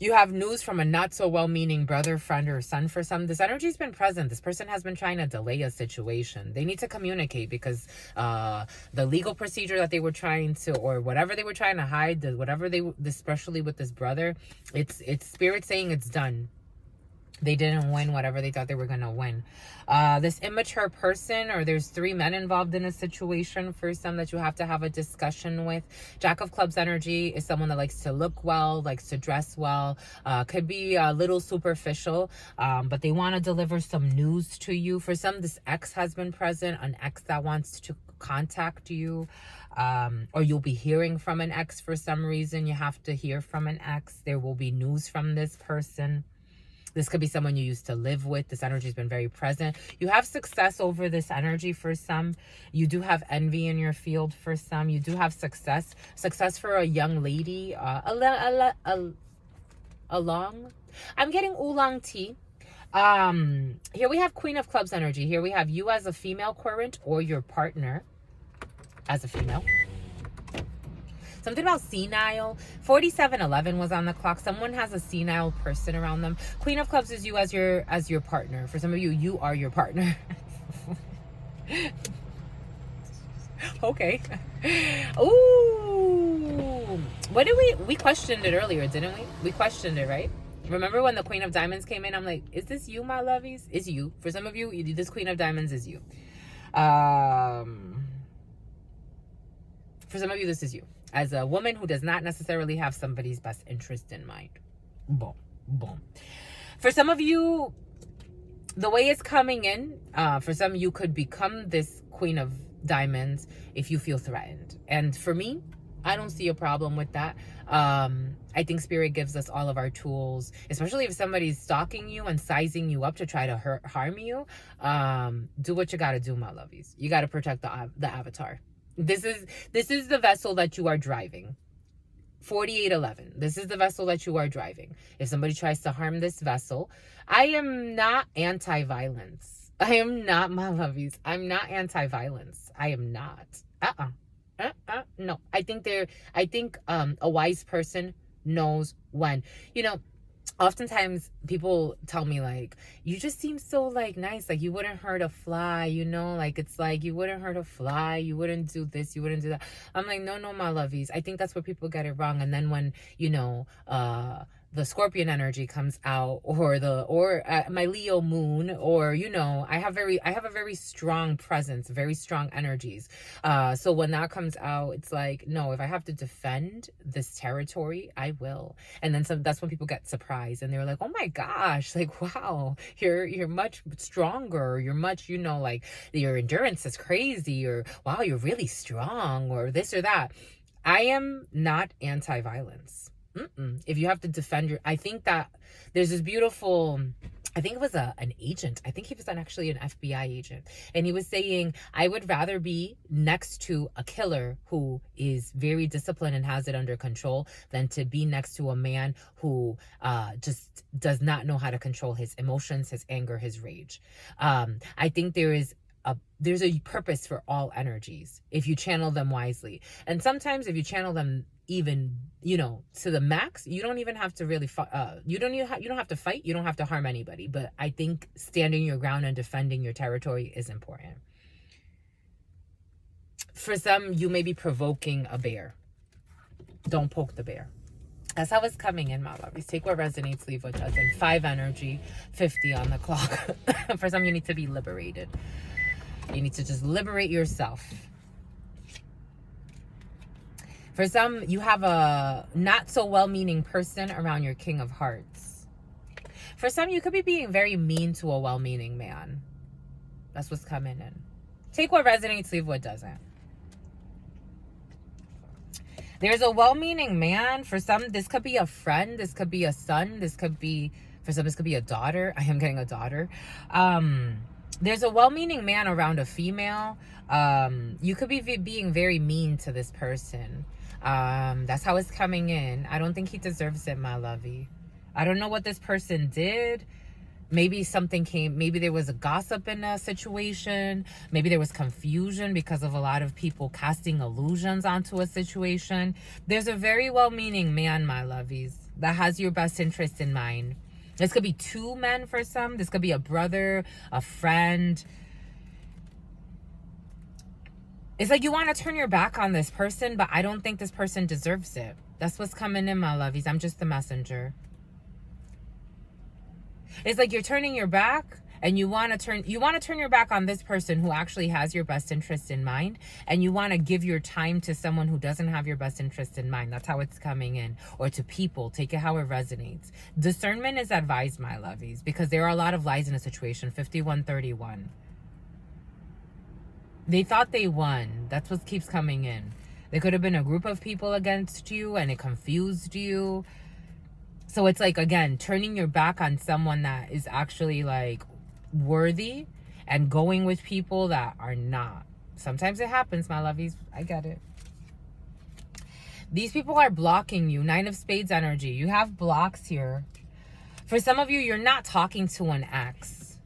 You have news from a not so well-meaning brother, friend, or son for some. This energy's been present. This person has been trying to delay a situation. They need to communicate because the legal procedure that they were trying to, or whatever they were trying to hide, whatever they, especially with this brother, it's spirit saying it's done. They didn't win whatever they thought they were going to win. This immature person, or there's 3 men involved in a situation for some that you have to have a discussion with. Jack of Clubs energy is someone that likes to look well, likes to dress well, could be a little superficial, but they want to deliver some news to you. For some, this ex has been present, an ex that wants to contact you, or you'll be hearing from an ex for some reason. You have to hear from an ex. There will be news from this person. This could be someone you used to live with. This energy has been very present. You have success over this energy for some. You do have envy in your field for some. You do have success. Success for a young lady. Along. I'm getting oolong tea. Here we have Queen of Clubs energy. Here we have you as a female current or your partner as a female. Something about senile. 4711 was on the clock. Someone has a senile person around them. Queen of Clubs is you as your partner. For some of you, you are your partner. Okay. Ooh. What did we questioned it earlier, didn't we? We questioned it, right? Remember when the Queen of Diamonds came in? I'm like, is this you, my lovies? It's you. For some of you, this Queen of Diamonds is you. For some of you, this is you. As a woman who does not necessarily have somebody's best interest in mind. Boom, boom. For some of you, the way it's coming in, for some, you could become this Queen of Diamonds if you feel threatened. And for me, I don't see a problem with that. I think Spirit gives us all of our tools, especially if somebody's stalking you and sizing you up to try to harm you. Do what you got to do, my lovies. You got to protect the avatar. This is the vessel that you are driving. 4811. This is the vessel that you are driving. If somebody tries to harm this vessel, I am not anti-violence. I am not, my lovies. I'm not anti-violence. I am not. No. I think a wise person knows when. Oftentimes people tell me, like, you just seem so, like, nice, like you wouldn't hurt a fly, like it's like you wouldn't hurt a fly, you wouldn't do this, you wouldn't do that. I'm like, no, my lovies. I think that's where people get it wrong. And then when the Scorpion energy comes out, or my Leo moon, or I have a very strong presence, very strong energies. So when that comes out, it's like, no, if I have to defend this territory, I will. And then that's when people get surprised and they're like, oh my gosh, like, wow, you're much stronger. You're much, like, your endurance is crazy, or wow, you're really strong, or this or that. I am not anti-violence. If you have to defend I think that there's this beautiful, I think it was an agent. I think he was actually an FBI agent. And he was saying, I would rather be next to a killer who is very disciplined and has it under control than to be next to a man who just does not know how to control his emotions, his anger, his rage. I think there's a purpose for all energies if you channel them wisely. And sometimes if you channel them even, to the max, you don't even have to really you don't have to fight, you don't have to harm anybody. But I think standing your ground and defending your territory is important. For some, you may be provoking a bear. Don't poke the bear. That's how it's coming in, my lovies. Take what resonates, leave what doesn't. 5 energy, 50 on the clock. For some, you need to be liberated. You need to just liberate yourself. For some, you have a not so well-meaning person around your King of Hearts. For some, you could be being very mean to a well-meaning man. That's what's coming in. Take what resonates, leave what doesn't. There's a well-meaning man. For some, this could be a friend. This could be a son. For some, this could be a daughter. I am getting a daughter. There's a well-meaning man around a female. You could be being very mean to this person. That's how it's coming in. I don't think he deserves it, my lovey. I don't know what this person did. Maybe something came, maybe there was a gossip in a situation. Maybe there was confusion because of a lot of people casting illusions onto a situation. There's a very well-meaning man, my lovies, that has your best interest in mind. This could be two men for some. This could be a brother, a friend. It's like you want to turn your back on this person, but I don't think this person deserves it. That's what's coming in, my lovies. I'm just the messenger. It's like you're turning your back and you want to turn your back on this person who actually has your best interest in mind, and you want to give your time to someone who doesn't have your best interest in mind. That's how it's coming in. Or to people. Take it how it resonates. Discernment is advised, my lovies, because there are a lot of lies in a situation. 5131. They thought they won. That's what keeps coming in. There could have been a group of people against you and it confused you. So it's like, again, turning your back on someone that is actually like worthy and going with people that are not. Sometimes it happens, my lovies. I get it. These people are blocking you. 9 of Spades energy. You have blocks here. For some of you, you're not talking to an ex.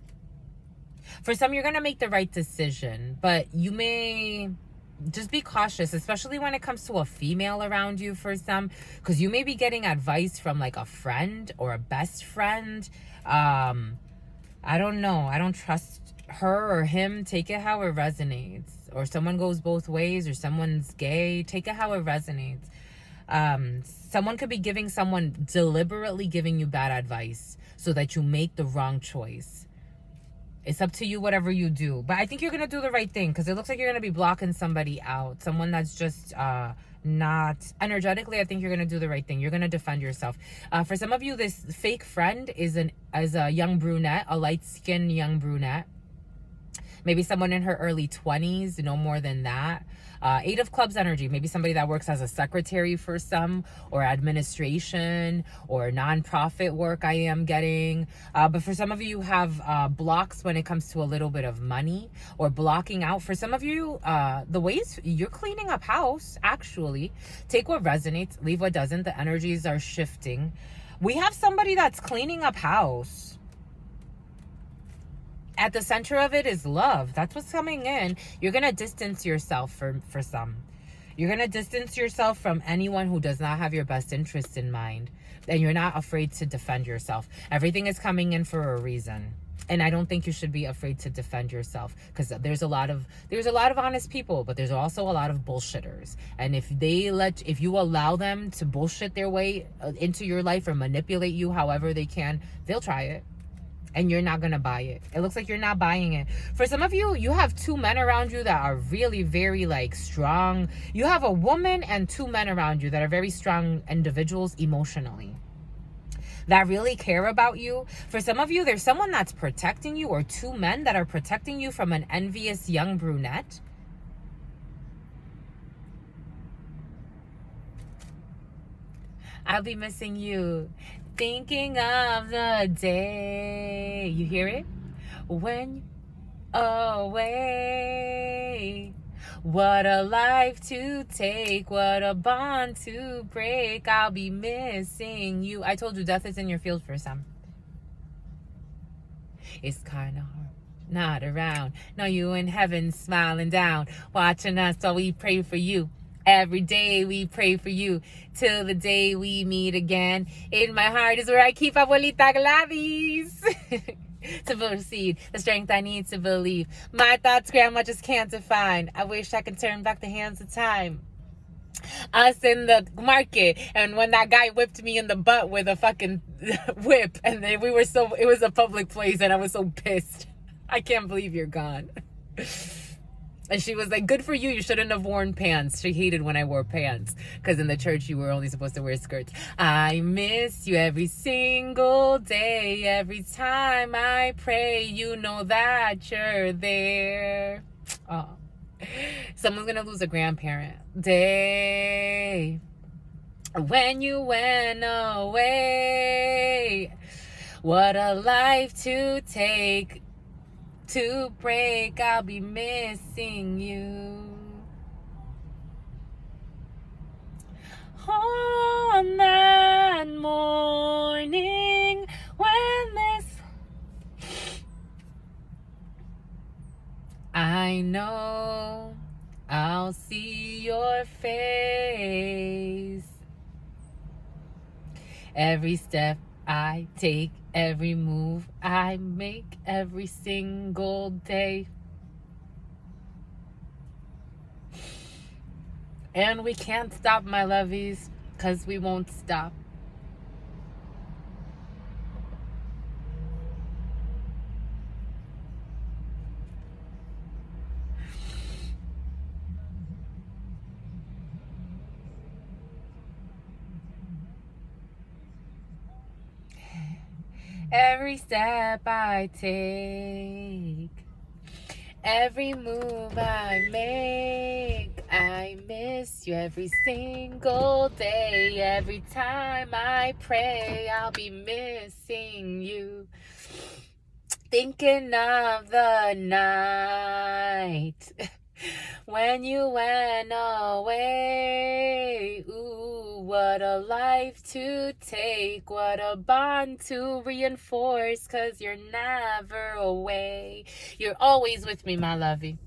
For some, you're going to make the right decision, but you may just be cautious, especially when it comes to a female around you for some, because you may be getting advice from like a friend or a best friend. I don't know. I don't trust her or him. Take it how it resonates. Or someone goes both ways, or someone's gay. Take it how it resonates. Someone could be deliberately giving you bad advice so that you make the wrong choice. It's up to you, whatever you do. But I think you're going to do the right thing, because it looks like you're going to be blocking somebody out. Someone that's just not energetically. I think you're going to do the right thing. You're going to defend yourself. For some of you, this fake friend is a young brunette, a light-skinned young brunette. Maybe someone in her early 20s, no more than that. 8 of Clubs energy. Maybe somebody that works as a secretary for some, or administration, or nonprofit work I am getting. But for some of you, you have blocks when it comes to a little bit of money, or blocking out. For some of you, the ways you're cleaning up house, actually. Take what resonates, leave what doesn't. The energies are shifting. We have somebody that's cleaning up house. At the center of it is love. That's what's coming in. You're going to distance yourself for some. You're going to distance yourself from anyone who does not have your best interests in mind. And you're not afraid to defend yourself. Everything is coming in for a reason. And I don't think you should be afraid to defend yourself, because there's a lot of honest people, but there's also a lot of bullshitters. And if you allow them to bullshit their way into your life or manipulate you however they can, they'll try it. And you're not going to buy it. It looks like you're not buying it. For some of you, you have 2 men around you that are really very like strong. You have a woman and 2 men around you that are very strong individuals emotionally, that really care about you. For some of you, there's someone that's protecting you, or 2 men that are protecting you from an envious young brunette. I'll be missing you. Thinking of the day. You hear it? When away. What a life to take. What a bond to break. I'll be missing you. I told you, death is in your field for some. It's kind of hard. Not around. No, you in heaven smiling down, watching us while we pray for you. Every day we pray for you till the day we meet again. In my heart is where I keep Abuelita Gladys to proceed. The strength I need to believe. My thoughts, Grandma, just can't define. I wish I could turn back the hands of time. Us in the market, and when that guy whipped me in the butt with a fucking whip, and then it was a public place, and I was so pissed. I can't believe you're gone. And she was like, good for you. You shouldn't have worn pants. She hated when I wore pants, because in the church you were only supposed to wear skirts. I miss you every single day. Every time I pray, you know that you're there. Oh, someone's going to lose a grandparent. Day when you went away. What a life to take. To break, I'll be missing you. On that morning when this I know I'll see your face. Every step I take, every move I make, every single day. And we can't stop, my lovies, because we won't stop. Every step I take, every move I make, I miss you every single day. Every time I pray, I'll be missing you. Thinking of the night when you went away. Ooh, what a life to take, what a bond to reinforce, 'cause you're never away. You're always with me, my lovey.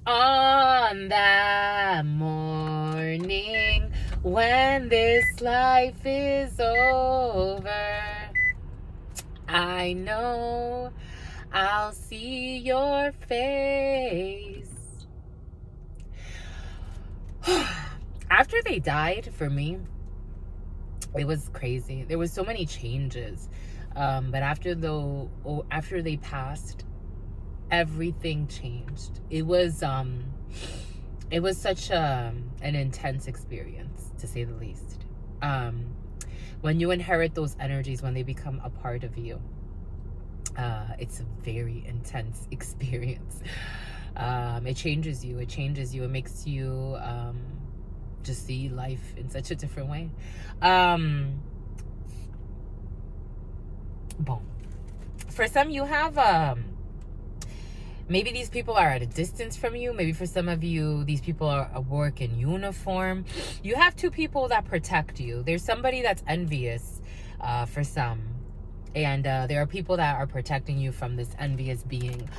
On that morning when this life is over, I know I'll see your face. After they died, for me, it was crazy. There was so many changes. But after they passed, everything changed. It was such an intense experience, to say the least. When you inherit those energies, when they become a part of you, it's a very intense experience. It changes you. It makes you just see life in such a different way. Boom. For some, you have maybe these people are at a distance from you. Maybe for some of you, these people are work in uniform. You have two people that protect you. There's somebody that's envious for some. And there are people that are protecting you from this envious being.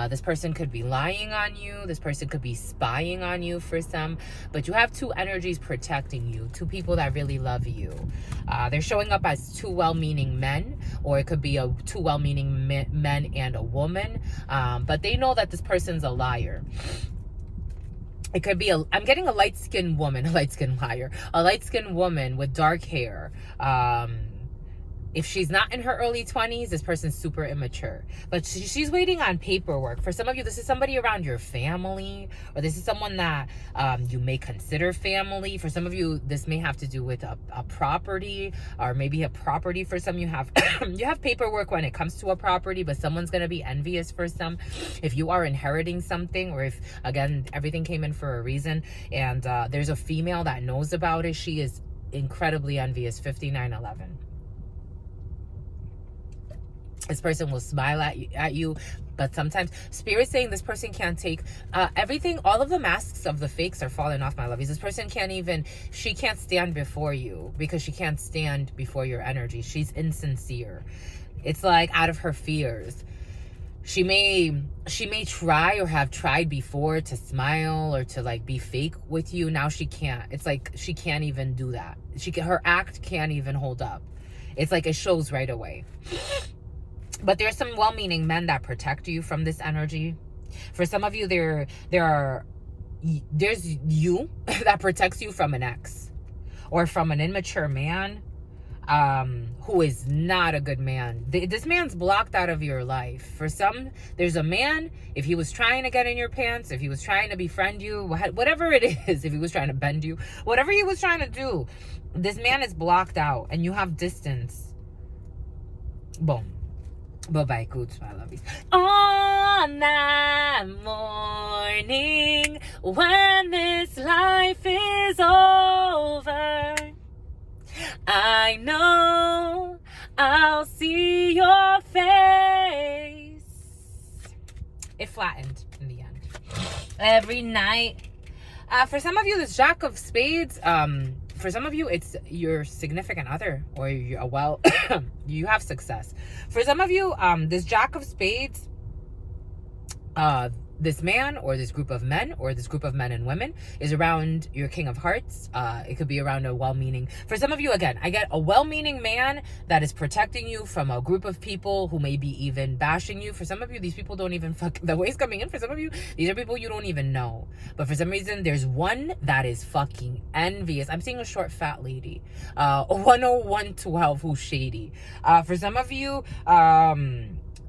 This person could be lying on you. This person could be spying on you for some. But you have two energies protecting you. Two people that really love you. They're showing up as two well-meaning men. Or it could be two well-meaning men and a woman. But they know that this person's a liar. It could be I'm getting a light-skinned woman. A light-skinned liar. A light-skinned woman with dark hair. If she's not in her early 20s, this person's super immature. But she's waiting on paperwork. For some of you, this is somebody around your family, or this is someone that you may consider family. For some of you, this may have to do with a property, or maybe a property. For some, you have you have paperwork when it comes to a property, but someone's going to be envious for some. If you are inheriting something, or if, again, everything came in for a reason, and there's a female that knows about it, she is incredibly envious. 5911. This person will smile at you, but sometimes Spirit's saying this person can't take everything. All of the masks of the fakes are falling off, my lovies. This person she can't stand before you because she can't stand before your energy. She's insincere. It's like out of her fears. She may try or have tried before to smile or to like be fake with you. Now she can't. It's like she can't even do that. Her act can't even hold up. It's like it shows right away. But there's some well-meaning men that protect you from this energy. For some of you, there's you that protects you from an ex or from an immature man who is not a good man. This man's blocked out of your life. For some, there's a man, if he was trying to get in your pants, if he was trying to befriend you, whatever it is, if he was trying to bend you, whatever he was trying to do, this man is blocked out and you have distance. Boom. Bye-bye, goods, my lovies. On that morning when this life is over, I know I'll see your face. It flattened in the end. Every night. For some of you, this Jack of Spades, for some of you, it's your significant other, or you have success. For some of you, this Jack of Spades, this man or this group of men or this group of men and women is around your King of Hearts. It could be around a well-meaning, for some of you, again, I get a well-meaning man that is protecting you from a group of people who may be even bashing you. For some of you, these people don't even the way it's coming in, for some of you, these are people you don't even know. But for some reason, there's one that is fucking envious. I'm seeing a short fat lady, 10112, who's shady. For some of you,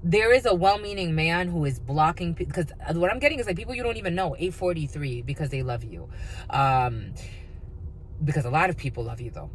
there is a well-meaning man who is blocking, because what I'm getting is like people you don't even know, 843, because they love you. Because a lot of people love you, though.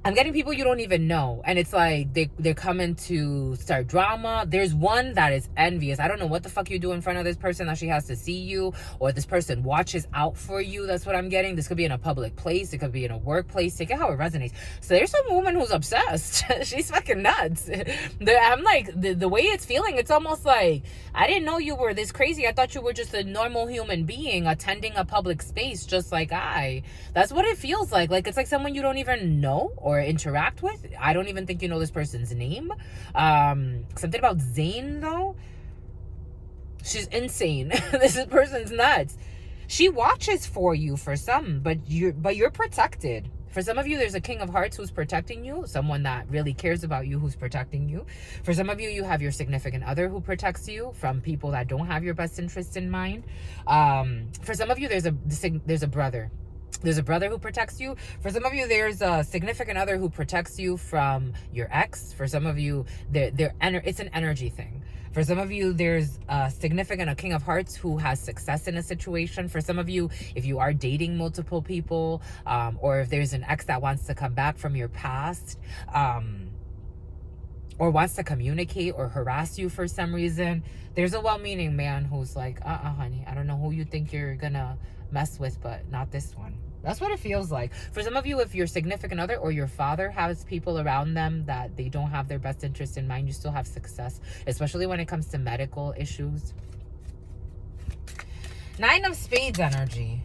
I'm getting people you don't even know, and it's like they're coming to start drama. There's one that is envious. I don't know what the fuck you do in front of this person that she has to see you, or this person watches out for you. That's what I'm getting. This could be in a public place. It could be in a workplace. Take it how it resonates. So there's some woman who's obsessed. She's fucking nuts. I'm like, the way it's feeling, it's almost like, I didn't know you were this crazy. I thought you were just a normal human being attending a public space just like I. That's what it feels like. Like, it's like someone you don't even know or interact with. I don't even think you know this person's name. Something about Zayn, though. She's insane. This person's nuts. She watches for you for some, but you're protected. For some of you, there's a King of Hearts who's protecting you, someone that really cares about you who's protecting you. For some of you, you have your significant other who protects you from people that don't have your best interest in mind. For some of you, there's a brother. There's a brother who protects you. For some of you, there's a significant other who protects you from your ex. For some of you, it's an energy thing. For some of you, there's a King of Hearts who has success in a situation. For some of you, if you are dating multiple people, or if there's an ex that wants to come back from your past, or wants to communicate or harass you for some reason, there's a well-meaning man who's like, honey, I don't know who you think you're gonna mess with, but not this one. That's what it feels like. For some of you, if your significant other or your father has people around them that they don't have their best interest in mind, you still have success, especially when it comes to medical issues. 9 of Spades energy.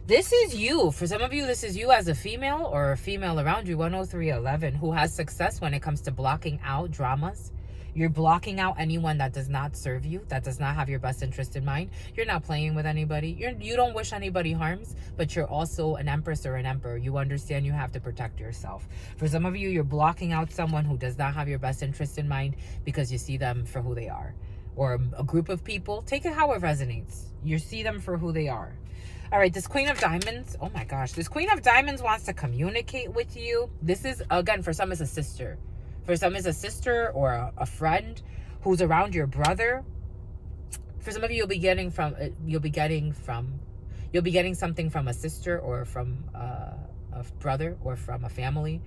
This is you. For some of you, this is you as a female or a female around you, 10311, who has success when it comes to blocking out dramas. You're blocking out anyone that does not serve you, that does not have your best interest in mind. You're not playing with anybody. You don't wish anybody harms, but you're also an empress or an emperor. You understand you have to protect yourself. For some of you, you're blocking out someone who does not have your best interest in mind because you see them for who they are. Or a group of people, take it how it resonates. You see them for who they are. All right, this Queen of Diamonds, oh my gosh. This Queen of Diamonds wants to communicate with you. This is, again, for some, it's a sister. For some, it's a sister or a friend who's around your brother. For some of you, you'll be getting something from a sister or from a brother or from a family.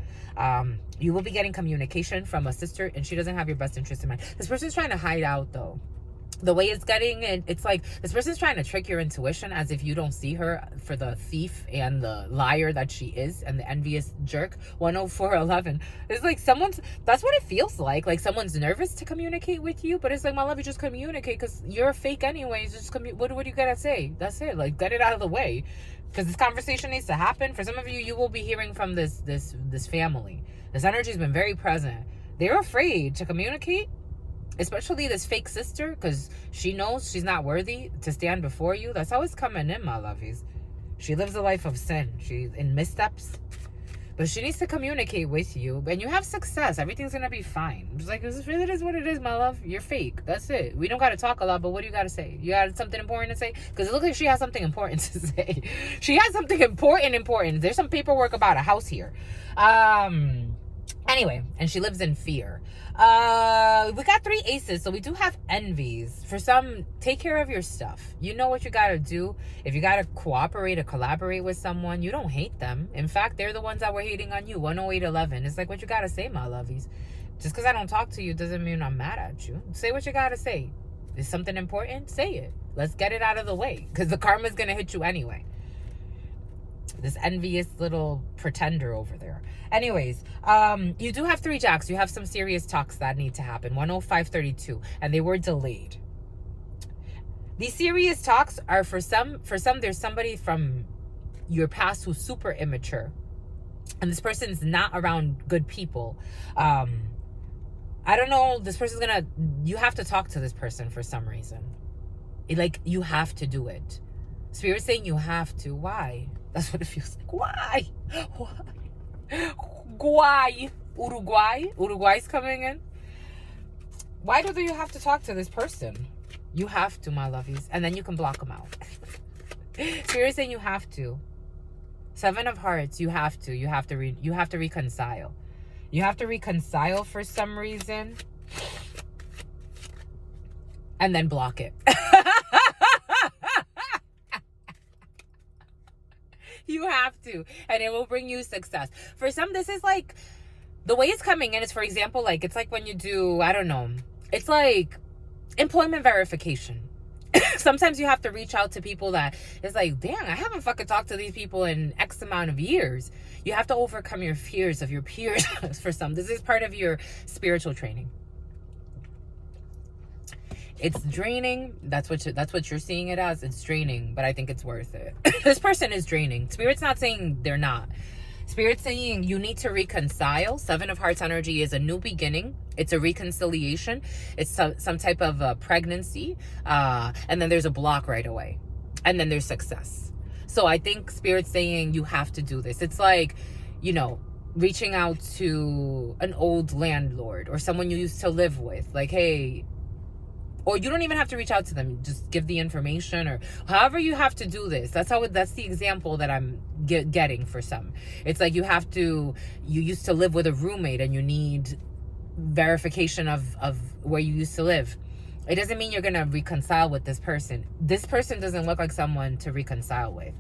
You will be getting communication from a sister, and she doesn't have your best interest in mind. This person's trying to hide out, though. The way it's getting, it's like this person's trying to trick your intuition as if you don't see her for the thief and the liar that she is, and the envious jerk. 10411. It's like that's what it feels like. Like someone's nervous to communicate with you, but it's like, my love, you just communicate because you're fake anyways. Just what do you gotta say? That's it. Like, get it out of the way, because this conversation needs to happen. For some of you, you will be hearing from this family. This energy has been very present. They're afraid to communicate. Especially this fake sister, because she knows she's not worthy to stand before you. That's how it's coming in, my lovies. She lives a life of sin. She's in missteps. But she needs to communicate with you. And you have success. Everything's going to be fine. It's like, it is what it is, my love. You're fake. That's it. We don't got to talk a lot, but what do you got to say? You got something important to say? Because it looks like she has something important to say. She has something important. There's some paperwork about a house here. Anyway, and she lives in fear. We got 3 aces, so we do have envies. For some, take care of your stuff. You know what you gotta do. If you gotta cooperate or collaborate with someone, you don't hate them. In fact, they're the ones that were hating on you. 10811. It's like, what you gotta say, my lovies. Just because I don't talk to you doesn't mean I'm mad at you. Say what you gotta say. Is something important? Say it. Let's get it out of the way, because the karma's gonna hit you anyway. This envious little pretender over there. Anyways, you do have 3 jacks. You have some serious talks that need to happen. 10532, and they were delayed. These serious talks are for some, there's somebody from your past who's super immature, and this person's not around good people. I I don't know, this person's gonna, you have to talk to this person for some reason. Like, you have to do it. Spirit's saying you have to. Why? That's what it feels like. Why? Why? Uruguay's coming in. Why do you have to talk to this person? You have to, my lovies. And then you can block them out. Spirit's saying you have to. 7 of Hearts, you have to. You have to reconcile. You have to reconcile for some reason. And then block it. You have to. And it will bring you success. For some, this is like, the way it's coming in is, for example, like, it's like when you do, I don't know, it's like employment verification. Sometimes you have to reach out to people that it's like, damn, I haven't fucking talked to these people in X amount of years. You have to overcome your fears of your peers. For some, this is part of your spiritual training. It's draining. That's what you're seeing it as. It's draining, but I think it's worth it. This person is draining. Spirit's not saying they're not. Spirit's saying you need to reconcile. 7 of Hearts energy is a new beginning. It's a reconciliation. It's some type of pregnancy. And then there's a block right away. And then there's success. So I think Spirit's saying you have to do this. It's like, you know, reaching out to an old landlord or someone you used to live with. Like, hey, or you don't even have to reach out to them. Just give the information, or however you have to do this. That's the example that I'm getting for some. It's like you used to live with a roommate and you need verification of where you used to live. It doesn't mean you're going to reconcile with this person. This person doesn't look like someone to reconcile with,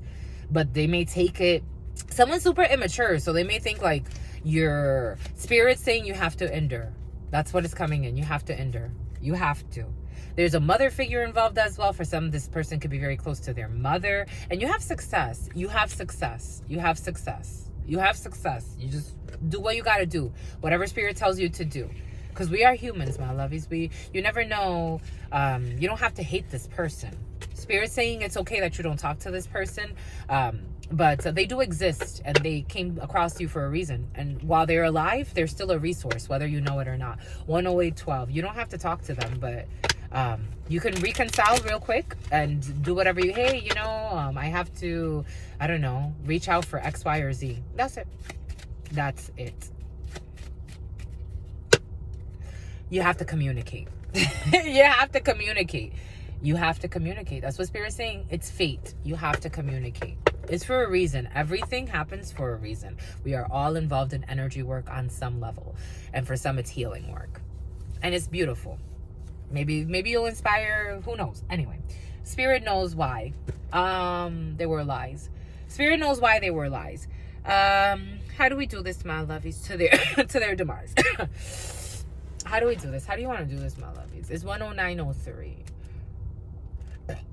but they may take it. Someone's super immature, so they may think like your Spirit's saying you have to endure. That's what is coming in. You have to endure. You have to. There's a mother figure involved as well. For some, this person could be very close to their mother. And you have success. You have success. You have success. You have success. You just do what you got to do. Whatever Spirit tells you to do. Because we are humans, my lovies. You never know. You don't have to hate this person. Spirit's saying it's okay that you don't talk to this person. But they do exist, and they came across you for a reason. And while they're alive, they're still a resource, whether you know it or not. 10812. You don't have to talk to them, but you can reconcile real quick and do whatever you, hey, you know, I have to, I don't know, reach out for X, Y, or Z. That's it. That's it. You have to communicate. You have to communicate. You have to communicate. That's what Spirit's saying. It's fate. You have to communicate. It's for a reason. Everything happens for a reason. We are all involved in energy work on some level. And for some, it's healing work. And it's beautiful. Maybe you'll inspire, who knows? Anyway, Spirit knows why they were lies. Spirit knows why they were lies. How do we do this, my lovies, to their demise? How do we do this? How do you want to do this, my lovies? It's 10903.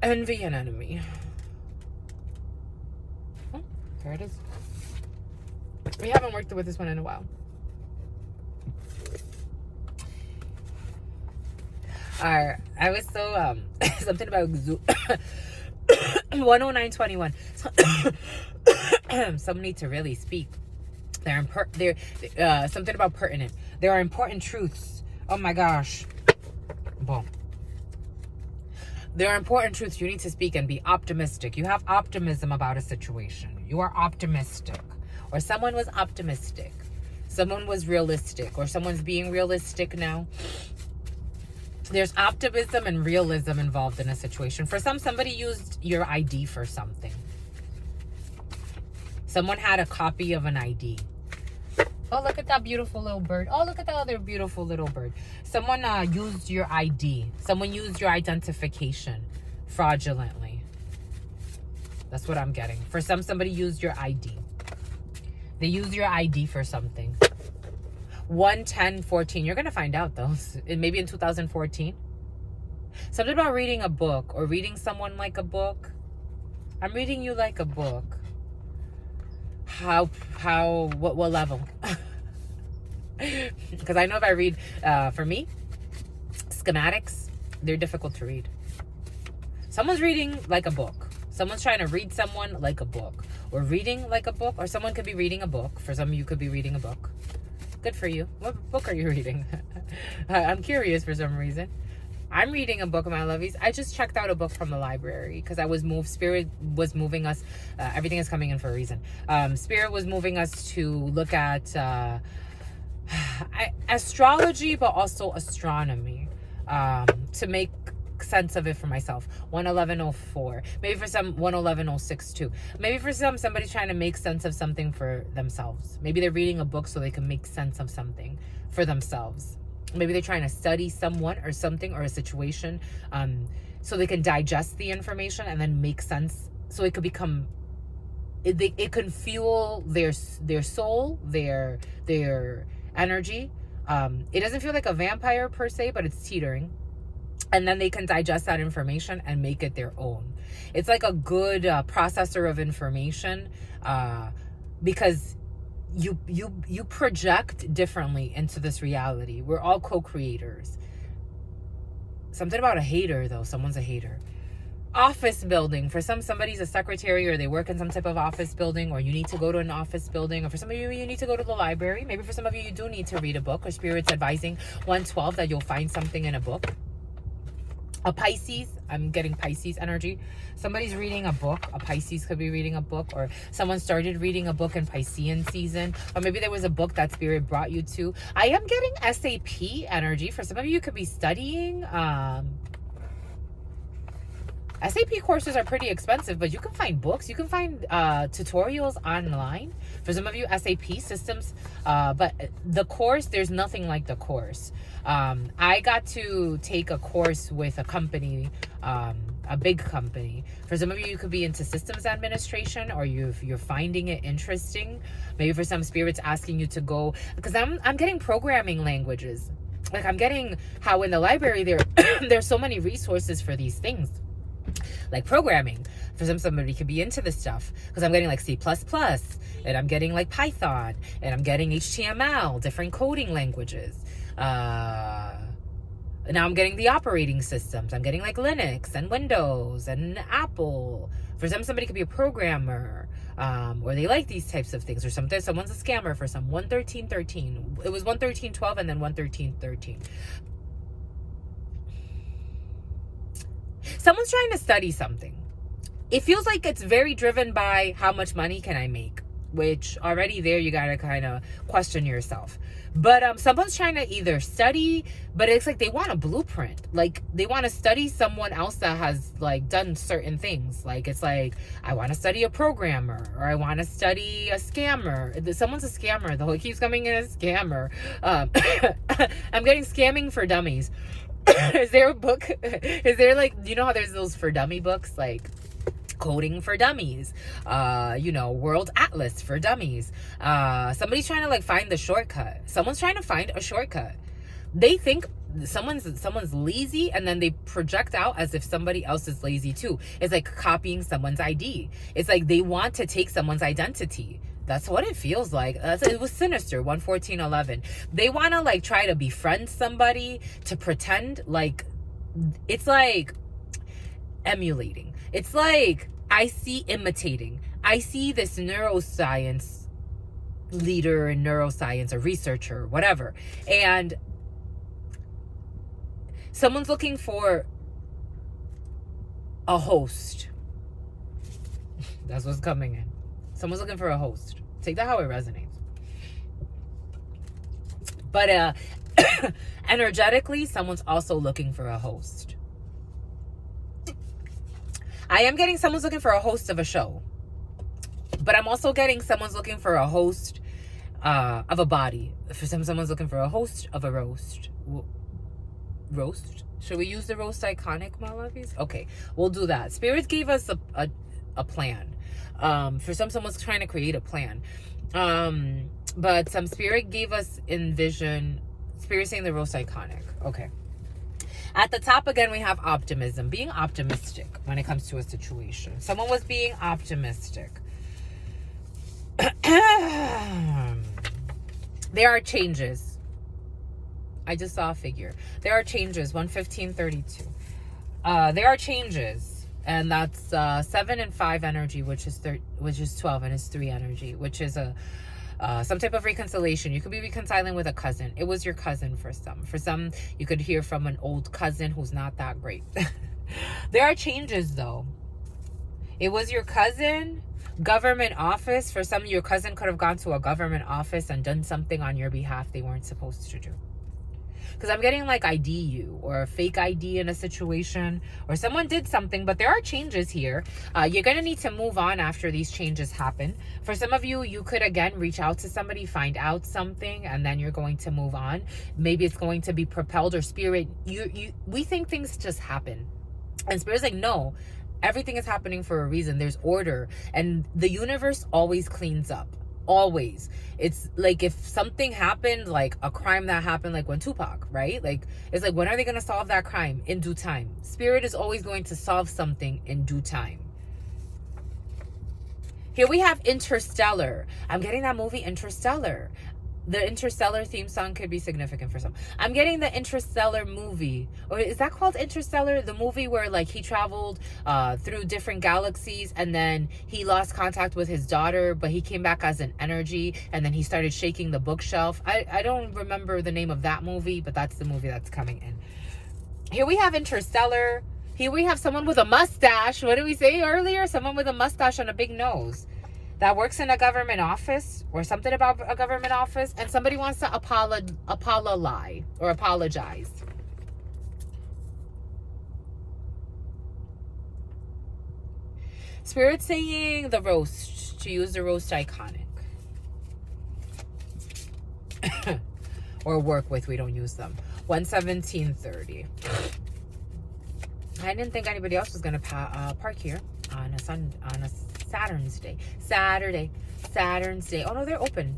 Envy and enemy. Oh, there it is. We haven't worked with this one in a while. I was so something about 10921. Some need to really speak. They're something about pertinent. There are important truths. Oh my gosh. Boom. There are important truths you need to speak and be optimistic. You have optimism about a situation. You are optimistic. Or someone was optimistic. Someone was realistic. Or someone's being realistic now. There's optimism and realism involved in a situation. For some, somebody used your ID for something. Someone had a copy of an ID. Oh, look at that beautiful little bird. Oh, look at that other beautiful little bird. Someone used your ID. Someone used your identification fraudulently. That's what I'm getting. For some, somebody used your ID. They used your ID for something. 11014. You're going to find out, though. Maybe in 2014. Something about reading a book or reading someone like a book. I'm reading you like a book. What level? Because I know if I read, for me, schematics, they're difficult to read. Someone's reading like a book. Someone's trying to read someone like a book. Or reading like a book. Or someone could be reading a book. For some of you could be reading a book. Good for you. What book are you reading? I'm curious for some reason. I'm reading a book, my lovies. I just checked out a book from the library because I was moved. Spirit was moving us. Everything is coming in for a reason. Spirit was moving us to look at astrology, but also astronomy, to make sense of it for myself. 11104, maybe for some 11106 too. Maybe for some, somebody's trying to make sense of something for themselves. Maybe they're reading a book so they can make sense of something for themselves. Maybe they're trying to study someone or something or a situation, so they can digest the information and then make sense, so it could become it can fuel their soul, their energy. It doesn't feel like a vampire per se, but it's teetering. And then they can digest that information and make it their own. It's like a good processor of information, because you project differently into this reality. We're all co-creators. Something about a hater, though. Someone's a hater. Office building. For somebody's a secretary, or they work in some type of office building, or you need to go to an office building, or for some of you need to go to the library. Maybe for some of you do need to read a book, or Spirit's advising 112 that you'll find something in a book. A Pisces, I'm getting Pisces energy. Somebody's reading a book. A Pisces could be reading a book, or someone started reading a book in Piscean season, or maybe there was a book that Spirit brought you to. I am getting SAP energy. For some of you could be studying. SAP courses are pretty expensive, but you can find books. You can find tutorials online. For some of you, SAP systems, but the course, there's nothing like the course. I got to take a course with a company, a big company. For some of you, you could be into systems administration, or you're finding it interesting. Maybe for some, Spirit's asking you to go, because I'm getting programming languages. Like, I'm getting how in the library there's so many resources for these things. Like programming. For somebody could be into this stuff, because I'm getting like C++, and I'm getting like Python, and I'm getting HTML, different coding languages. Now I'm getting the operating systems. I'm getting like Linux and Windows and Apple. For somebody could be a programmer, or they like these types of things, or someone's a scammer. For some, 11313. It was 11312 and then 11313. Someone's trying to study something. It feels like it's very driven by how much money can I make, which already there you gotta kind of question yourself. But someone's trying to either study, but it's like they want a blueprint. Like, they want to study someone else that has like done certain things. Like, it's like, I want to study a programmer, or I want to study a scammer. Someone's a scammer though. It keeps coming in as scammer. I'm getting scamming for dummies. Is there a book? Is there, like, you know how there's those for dummy books, like Coding for Dummies, World Atlas for Dummies. Somebody's trying to like find the shortcut. Someone's trying to find a shortcut. They think someone's lazy, and then they project out as if somebody else is lazy too. It's like copying someone's ID. It's like they want to take someone's identity. That's what it feels like. It was sinister. 11411. They want to like try to befriend somebody, to pretend like, it's like emulating. It's like, I see imitating. I see this neuroscience leader in neuroscience, or researcher, or whatever, and someone's looking for a host. That's what's coming in. Someone's looking for a host. Take that how it resonates. But energetically, someone's also looking for a host. I am getting someone's looking for a host of a show. But I'm also getting someone's looking for a host of a body. For someone's looking for a host of a roast. Roast? Should we use the roast iconic, my lovies? Okay, we'll do that. Spirits gave us a plan. For someone's trying to create a plan. But some spirit gave us envision. Spirit saying the roast iconic. Okay. At the top again, we have optimism. Being optimistic when it comes to a situation. Someone was being optimistic. There are changes. I just saw a figure. There are changes. 11532. There are changes. And that's 7 and 5 energy, which is 12, and it's 3 energy, which is a some type of reconciliation. You could be reconciling with a cousin. It was your cousin for some. For some, you could hear from an old cousin who's not that great. There are changes though. It was your cousin. Government office. For some, your cousin could have gone to a government office and done something on your behalf they weren't supposed to do. Because I'm getting like ID you or a fake ID in a situation, or someone did something, but there are changes here. You're going to need to move on after these changes happen. For some of you, you could again reach out to somebody, find out something, and then you're going to move on. Maybe it's going to be propelled or spirit. We think things just happen. And Spirit's like, no, everything is happening for a reason. There's order. And the universe always cleans up. Always. It's like if something happened, like a crime that happened, like when Tupac, right? Like, it's like, when are they going to solve that crime? In due time. Spirit is always going to solve something in due time. Here we have Interstellar. I'm getting that movie Interstellar. The Interstellar theme song could be significant for some. I'm getting the Interstellar movie. Or is that called Interstellar? The movie where like he traveled through different galaxies and then he lost contact with his daughter, but he came back as an energy and then he started shaking the bookshelf. I don't remember the name of that movie, but that's the movie that's coming in. Here we have Interstellar. Here we have someone with a mustache. What did we say earlier? Someone with a mustache and a big nose. That works in a government office or something about a government office, and somebody wants to apologize. Spirit saying the roast, to use the roast iconic. Or work with, we don't use them. 11730. I didn't think anybody else was going to park here on a Saturn's Day. Saturn's Day. Oh no, they're open.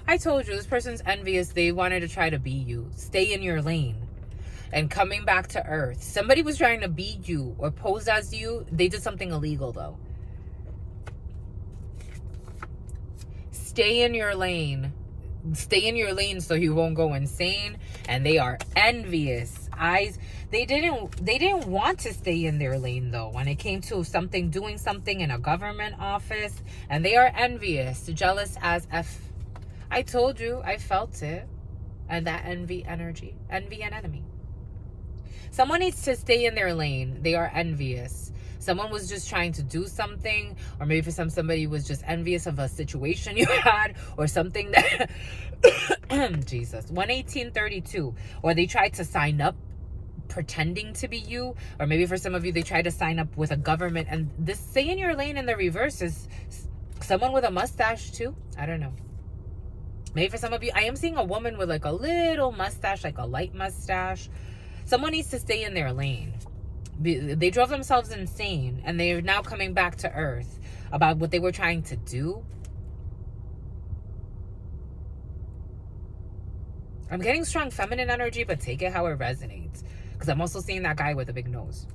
I told you, this person's envious. They wanted to try to be you. Stay in your lane. And coming back to earth. Somebody was trying to be you or pose as you. They did something illegal though. Stay in your lane. Stay in your lane so you won't go insane. And they are envious. They didn't want to stay in their lane though when it came to doing something in a government office, and they are envious, jealous as F. I told you, I felt it. And that envy energy, envy and enemy. Someone needs to stay in their lane. They are envious. Someone was just trying to do something, or maybe for somebody was just envious of a situation you had or something that Jesus. 11832. Or they tried to sign up pretending to be you, or maybe for some of you they tried to sign up with a government, and this stay in your lane in the reverse is someone with a mustache too. I don't know. Maybe for some of you, I am seeing a woman with like a little mustache, like a light mustache. Someone needs to stay in their lane. They drove themselves insane and they're now coming back to earth about what they were trying to do. I'm getting strong feminine energy, but take it how it resonates. Because I'm also seeing that guy with a big nose.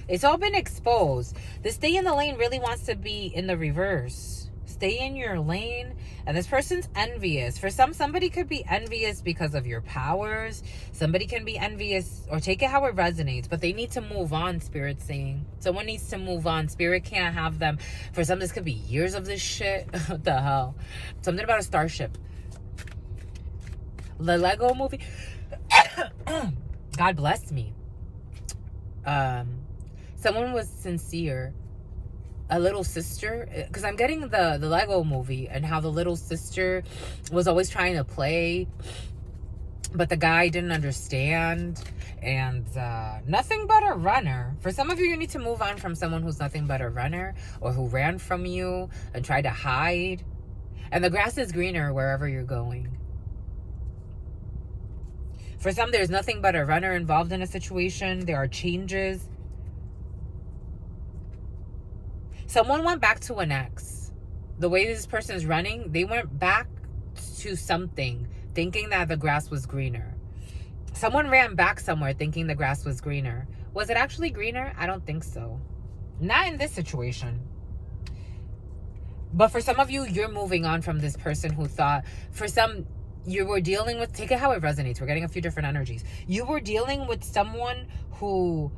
It's all been exposed. The stay in the lane really wants to be in the reverse. Stay in your lane. And this person's envious. For somebody could be envious because of your powers. Somebody can be envious, or take it how it resonates. But they need to move on, Spirit's saying. Someone needs to move on. Spirit can't have them. For some, this could be years of this shit. What the hell? Something about a starship. The Lego movie. God bless me. Someone was sincere. A little sister, because I'm getting the Lego movie and how the little sister was always trying to play, but the guy didn't understand. And nothing but a runner. For some of you, you need to move on from someone who's nothing but a runner, or who ran from you and tried to hide. And the grass is greener wherever you're going. For some, there's nothing but a runner involved in a situation. There are changes. Someone went back to an ex. The way this person is running, they went back to something, thinking that the grass was greener. Someone ran back somewhere thinking the grass was greener. Was it actually greener? I don't think so. Not in this situation. But for some of you, you're moving on from this person who thought, for some, you were dealing with, take it how it resonates. We're getting a few different energies. You were dealing with someone who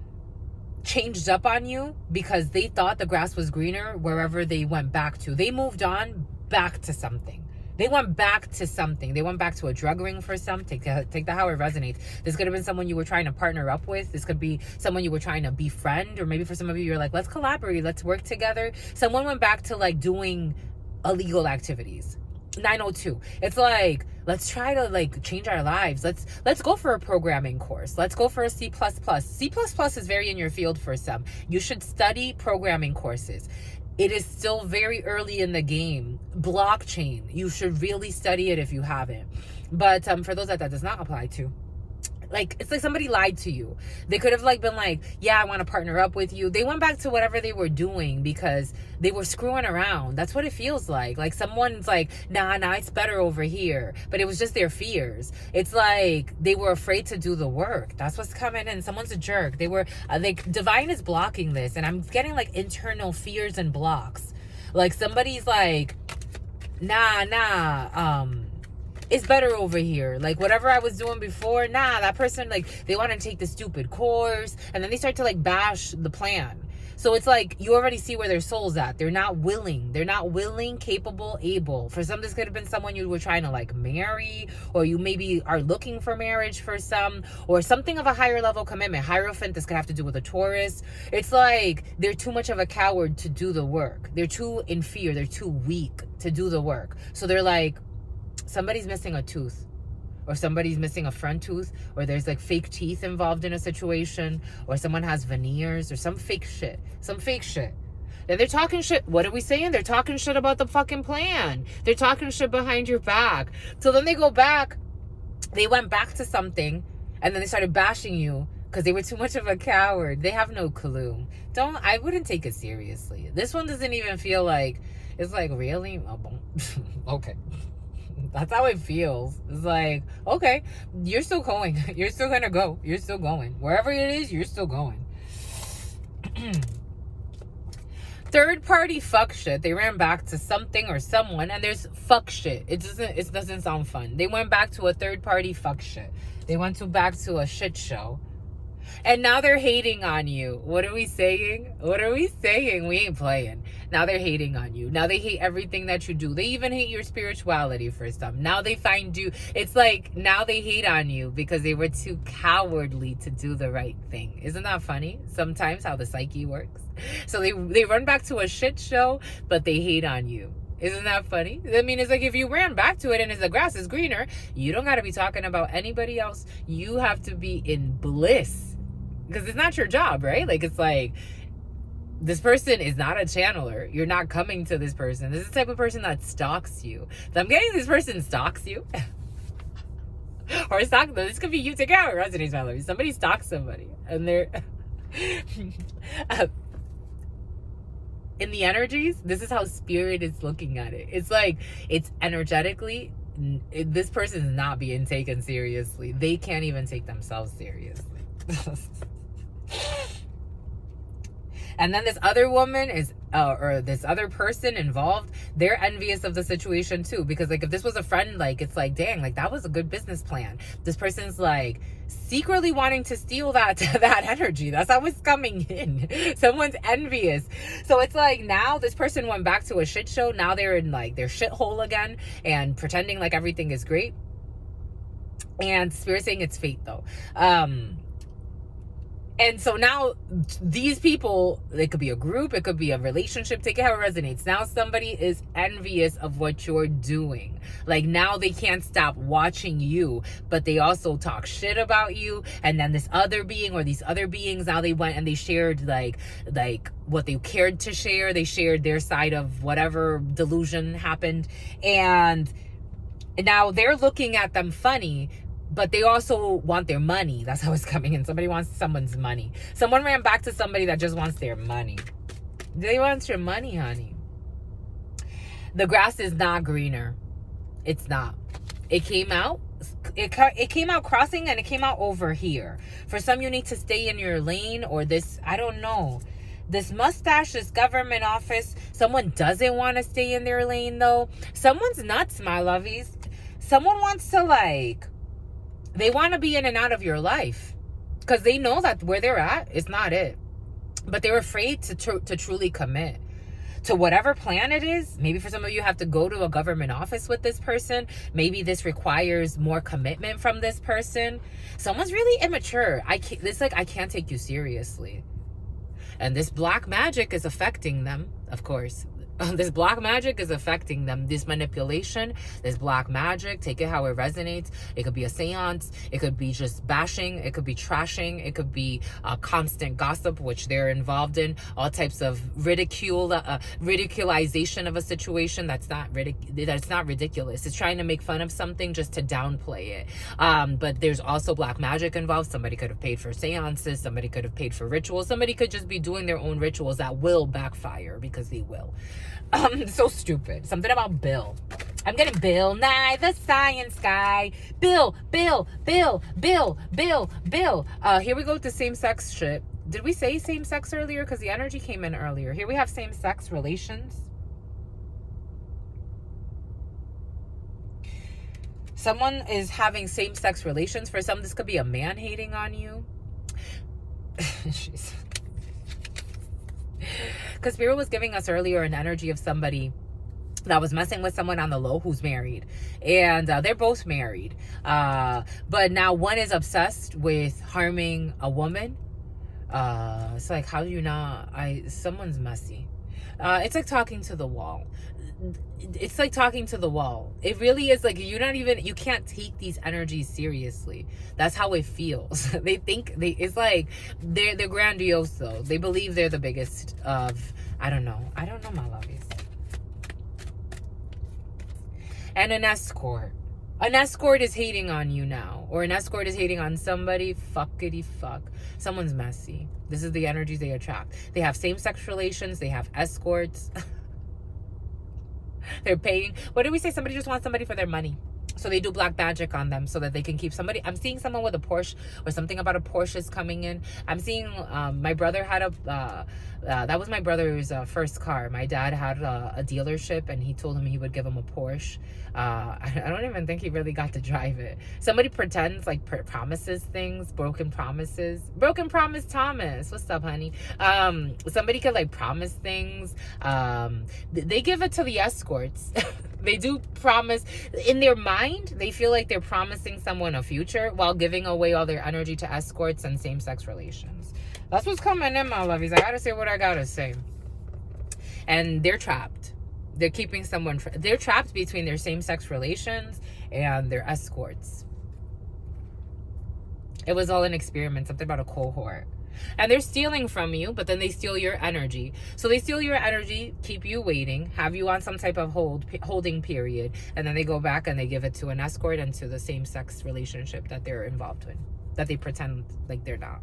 changed up on you because they thought the grass was greener wherever they went back to. They moved on back to something. They went back to something. They went back to a drug ring for some. Take that how it resonates. This could have been someone you were trying to partner up with. This could be someone you were trying to befriend. Or maybe for some of you, you're like, let's collaborate. Let's work together. Someone went back to like doing illegal activities. 902. It's like, let's try to like change our lives. Let's go for a programming course. Let's go for a C++. C++ is very in your field for some. You should study programming courses. It is still very early in the game. Blockchain, you should really study it if you haven't. But for those that does not apply to, like, it's like somebody lied to you. They could have like been like, yeah, I want to partner up with you. They went back to whatever they were doing because they were screwing around. That's what it feels like. Like someone's like, nah, it's better over here. But it was just their fears. It's like they were afraid to do the work. That's what's coming in. Someone's a jerk. They were like, divine is blocking this. And I'm getting like internal fears and blocks. Like somebody's like, it's better over here. Like whatever I was doing before, that person, like they want to take the stupid course, and then they start to like bash the plan. So it's like you already see where their soul's at. They're not willing, capable, able. For some, this could have been someone you were trying to like marry, or you maybe are looking for marriage for some, or something of a higher level commitment. Hierophant, this could have to do with a Taurus. It's like they're too much of a coward to do the work. They're too in fear. They're too weak to do the work. So they're like, somebody's missing a tooth, or somebody's missing a front tooth, or there's like fake teeth involved in a situation, or someone has veneers, or some fake shit. And they're talking shit. What are we saying? They're talking shit about the fucking plan. They're talking shit behind your back. So then they went back to something, and then they started bashing you because they were too much of a coward. They have no clue. I wouldn't take it seriously. This one doesn't even feel like, it's like, really? Okay. That's how it feels. It's like, okay, you're still going. You're still going to go. You're still going. Wherever it is, you're still going. Third party fuck shit. They ran back to something or someone, and there's fuck shit. It doesn't sound fun. They went back to a third party fuck shit. They went back to a shit show. And now they're hating on you. What are we saying? We ain't playing. Now they're hating on you. Now they hate everything that you do. They even hate your spirituality for some. Now they find you. It's like now they hate on you because they were too cowardly to do the right thing. Isn't that funny? Sometimes how the psyche works. So they run back to a shit show, but they hate on you. Isn't that funny? I mean, it's like if you ran back to it and the grass is greener, you don't got to be talking about anybody else. You have to be in bliss. Because it's not your job, right? Like, it's like, this person is not a channeler. You're not coming to this person. This is the type of person that stalks you. So I'm getting this person stalks you. Or this could be you. Take it out. It resonates, my love. Somebody stalks somebody. And they're... in the energies, this is how spirit is looking at it. It's like, it's energetically... this person is not being taken seriously. They can't even take themselves seriously. And then this other woman is or this other person involved, they're envious of the situation too, because like if this was a friend, like it's like, dang, like that was a good business plan. This person's like secretly wanting to steal that energy. That's how it's coming in. Someone's envious. So it's like now this person went back to a shit show. Now they're in like their shithole again and pretending like everything is great. And Spirit saying it's fate though. And so now these people, it could be a group, it could be a relationship, take it how it resonates. Now somebody is envious of what you're doing. Like now they can't stop watching you, but they also talk shit about you. And then this other being or these other beings, now they went and they shared like what they cared to share. They shared their side of whatever delusion happened. And now they're looking at them funny, but they also want their money. That's how it's coming in. Somebody wants someone's money. Someone ran back to somebody that just wants their money. They want your money, honey. The grass is not greener. It's not. It came out. It came out crossing and it came out over here. For some, you need to stay in your lane or this, I don't know. This mustache, this government office, someone doesn't want to stay in their lane though. Someone's nuts, my lovies. Someone wants to like... They want to be in and out of your life because they know that where they're at is not it. but they're afraid to truly commit to whatever plan it is. Maybe for some of you have to go to a government office with this person. Maybe this requires more commitment from this person. Someone's really immature. I can't take you seriously. And this black magic is affecting them, of course. This black magic is affecting them. This manipulation, this black magic, take it how it resonates. It could be a seance. It could be just bashing. It could be trashing. It could be constant gossip, which they're involved in. All types of ridiculization of a situation that's not ridiculous. It's trying to make fun of something just to downplay it. But there's also black magic involved. Somebody could have paid for seances. Somebody could have paid for rituals. Somebody could just be doing their own rituals that will backfire, because they will. So stupid. Something about Bill. I'm getting Bill Nye, the science guy. Bill. Here we go with the same-sex shit. Did we say same-sex earlier? Because the energy came in earlier. Here we have same-sex relations. Someone is having same-sex relations. For some, this could be a man hating on you. Jeez. Because Spirit was giving us earlier an energy of somebody that was messing with someone on the low who's married. And they're both married. But now one is obsessed with harming a woman. It's like, how do you not? Someone's messy. It's like talking to the wall. It's like talking to the wall. It really is. Like, you can't take these energies seriously. That's how it feels. They think it's like they're grandiose though. They believe they're the biggest of, I don't know my lovies. And an escort is hating on you now, or an escort is hating on somebody. Fuckity fuck. Someone's messy. This is the energies they attract. They have same-sex relations. They have escorts. They're paying. What did we say? Somebody just wants somebody for their money. So they do black magic on them so that they can keep somebody. I'm seeing someone with a Porsche, or something about a Porsche is coming in. I'm seeing my brother had that was my brother's first car. My dad had a dealership, and he told him he would give him a Porsche. I don't even think he really got to drive it. Somebody pretends, like, promises things, broken promise Thomas. What's up, honey? Somebody could, like, promise things. They give it to the escorts. They do promise. In their mind, they feel like they're promising someone a future while giving away all their energy to escorts and same-sex relations. That's what's coming in, my lovies. I gotta say what I gotta say. And they're trapped. They're keeping someone. They're trapped between their same-sex relations and their escorts. It was all an experiment. Something about a cohort. And they're stealing from you, but then they steal your energy. So they steal your energy, keep you waiting, have you on some type of holding period, and then they go back and they give it to an escort and to the same-sex relationship that they're involved in, that they pretend like they're not.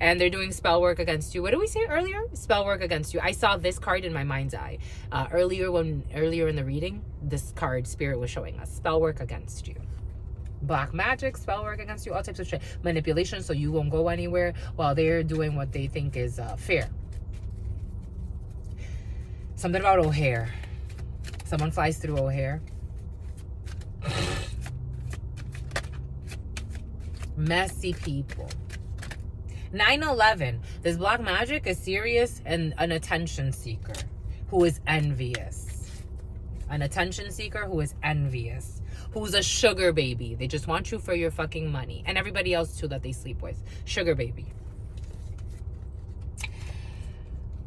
And they're doing spell work against you. What did we say earlier? Spell work against you. I saw this card in my mind's eye. Earlier in the reading, this card Spirit was showing us. Spell work against you. Black magic, spell work against you, all types of shit. Manipulation, so you won't go anywhere while they're doing what they think is fair. Something about O'Hare. Someone flies through O'Hare. Messy people. 9/11. This black magic is serious and an attention seeker who is envious. An attention seeker who is envious. Who's a sugar baby. They just want you for your fucking money. And everybody else too that they sleep with. Sugar baby.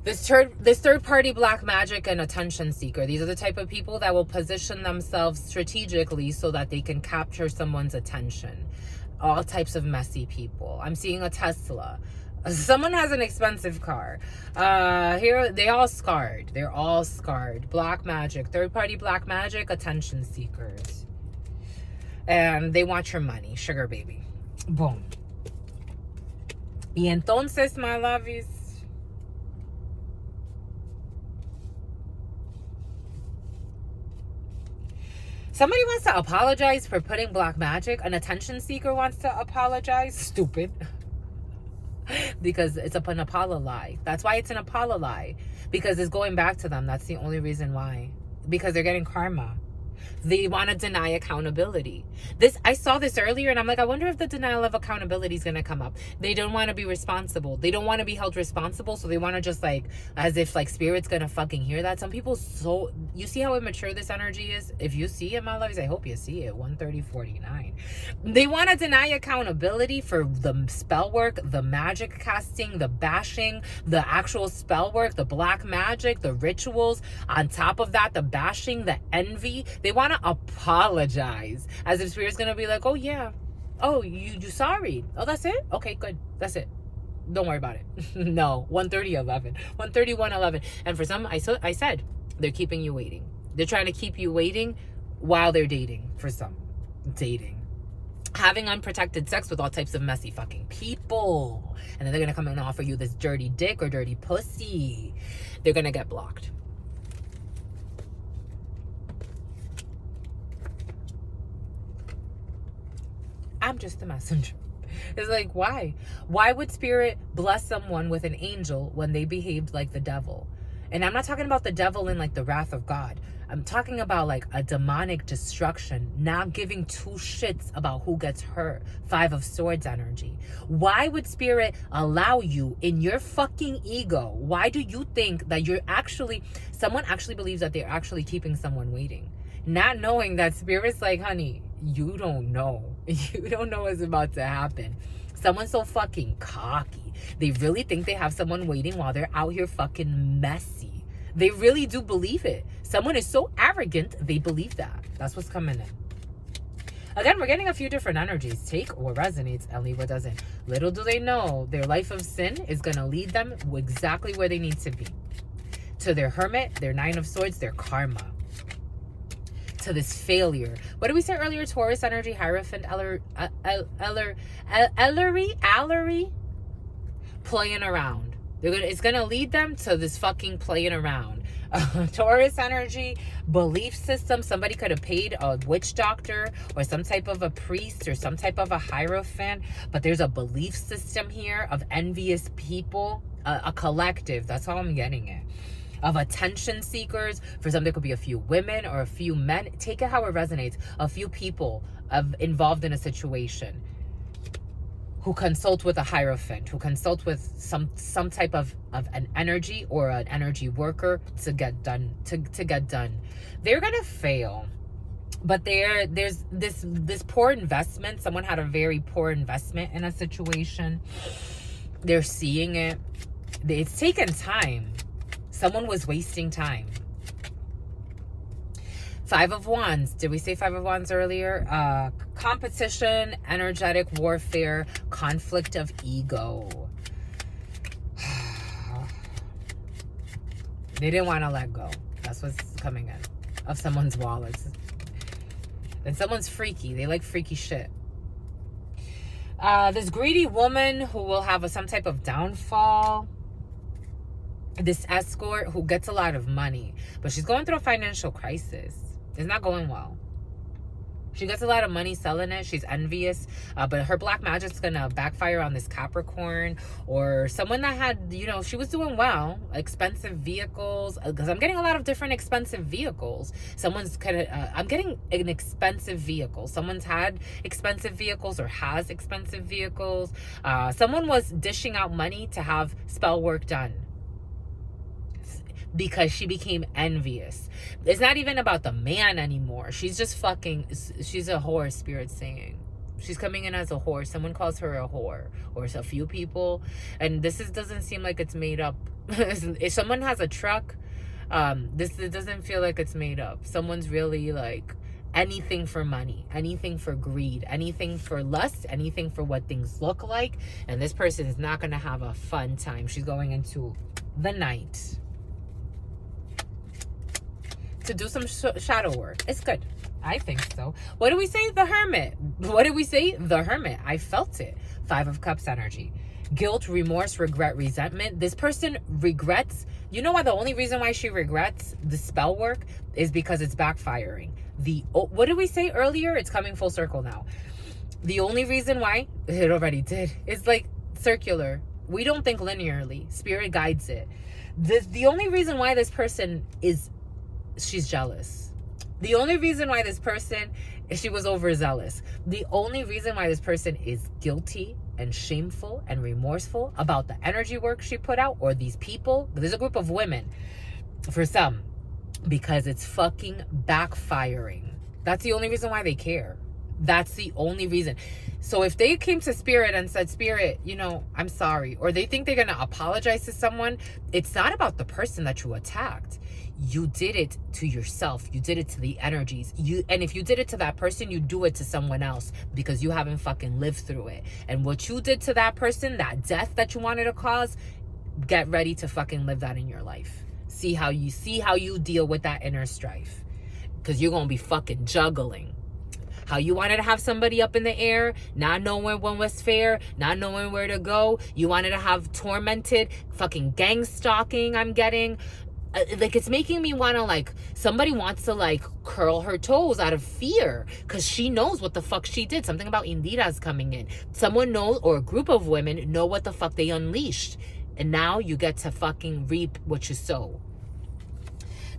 This third party black magic and attention seeker. These are the type of people that will position themselves strategically so that they can capture someone's attention. All types of messy people. I'm seeing a Tesla. Someone has an expensive car. Here, they all scarred. They're all scarred. Black magic. Third party black magic. Attention seekers. And they want your money. Sugar baby. Boom. Y entonces, my lovies. Somebody wants to apologize for putting black magic. An attention seeker wants to apologize. Stupid. Because it's an Apollo lie. That's why it's an Apollo lie. Because it's going back to them. That's the only reason why. Because they're getting karma. They want to deny accountability. I saw this earlier and I'm like, I wonder if the denial of accountability is going to come up. They don't want to be responsible. They don't want to be held responsible. So they want to just like, as if like spirit's going to fucking hear that. Some people, you see how immature this energy is? If you see it, my loves, I hope you see it. 130-49. They want to deny accountability for the spell work, the magic casting, the bashing, the actual spell work, the black magic, the rituals. On top of that, the bashing, the envy. They want to apologize as if spirit's gonna be like, oh yeah, oh you sorry, oh that's it, okay good, that's it, don't worry about it. No. 131-11. And for some, I said they're keeping you waiting. They're trying to keep you waiting while they're dating. For some, having unprotected sex with all types of messy fucking people, and then they're gonna come and offer you this dirty dick or dirty pussy. They're gonna get blocked. I'm just the messenger. It's like, why? Why would spirit bless someone with an angel when they behaved like the devil? And I'm not talking about the devil in like the wrath of God. I'm talking about like a demonic destruction, not giving two shits about who gets hurt. 5 of Swords energy. Why would spirit allow you in your fucking ego? Why do you think that someone actually believes that they're actually keeping someone waiting? Not knowing that spirit's like, honey, you don't know. You don't know what's about to happen. Someone's so fucking cocky. They really think they have someone waiting while they're out here fucking messy. They really do believe it. Someone is so arrogant, they believe that. That's what's coming in. Again, we're getting a few different energies. Take what resonates and leave what doesn't. Little do they know, their life of sin is going to lead them exactly where they need to be. To their Hermit, their 9 of Swords, their karma. To this failure. What did we say earlier? Taurus energy, Hierophant, Ellery, playing around. It's gonna lead them to this fucking playing around. Taurus energy, belief system. Somebody could have paid a witch doctor or some type of a priest or some type of a Hierophant, but there's a belief system here of envious people, a collective. That's how I'm getting it. Of attention seekers. For some, there could be a few women or a few men. Take it how it resonates. A few people involved in a situation who consult with a Hierophant, who consult with some type of an energy or an energy worker to get done. To get done. They're gonna fail. But there's this poor investment. Someone had a very poor investment in a situation. They're seeing it. It's taken time. Someone was wasting time. 5 of Wands. Did we say 5 of Wands earlier? Competition, energetic warfare, conflict of ego. They didn't want to let go. That's what's coming in. Of someone's wallets. And someone's freaky. They like freaky shit. This greedy woman who will have some type of downfall. This escort who gets a lot of money, but she's going through a financial crisis. It's not going well. She gets a lot of money selling it. She's envious, but her black magic's gonna backfire on this Capricorn or someone that had, she was doing well. Expensive vehicles, because I'm getting a lot of different expensive vehicles. I'm getting an expensive vehicle. Someone's had expensive vehicles or has expensive vehicles. Someone was dishing out money to have spell work done, because she became envious. It's not even about the man anymore. She's just she's a whore, spirit saying. She's coming in as a whore. Someone calls her a whore, or a few people. And doesn't seem like it's made up. If someone has a truck, it doesn't feel like it's made up. Someone's really like anything for money, anything for greed, anything for lust, anything for what things look like. And this person is not going to have a fun time. She's going into the night to do some shadow work. It's good. I think so. What do we say? The Hermit. What did we say? The Hermit. I felt it. 5 of Cups energy. Guilt, remorse, regret, resentment. This person regrets. You know why? The only reason why she regrets the spell work is because it's backfiring. What did we say earlier? It's coming full circle now. The only reason why, it already did. It's like circular. We don't think linearly. Spirit guides it. The only reason why this person she's jealous. The only reason why this person, she was overzealous. The only reason why this person is guilty and shameful and remorseful about the energy work she put out, or these people, there's a group of women, for some, because it's fucking backfiring. That's the only reason why they care. That's the only reason. So if they came to Spirit and said, Spirit, you know, I'm sorry, or they think they're going to apologize to someone, it's not about the person that you attacked. You did it to yourself. You did it to the energies. And if you did it to that person, you do it to someone else, because you haven't fucking lived through it. And what you did to that person, that death that you wanted to cause, get ready to fucking live that in your life. See how you deal with that inner strife, because you're going to be fucking juggling. How you wanted to have somebody up in the air, not knowing when was fair, not knowing where to go. You wanted to have tormented, fucking gang stalking I'm getting. Like, it's making me want to, like, somebody wants to, like, curl her toes out of fear because she knows what the fuck she did. Something about Indira's coming in. Someone knows, or a group of women know what the fuck they unleashed. And now you get to fucking reap what you sow.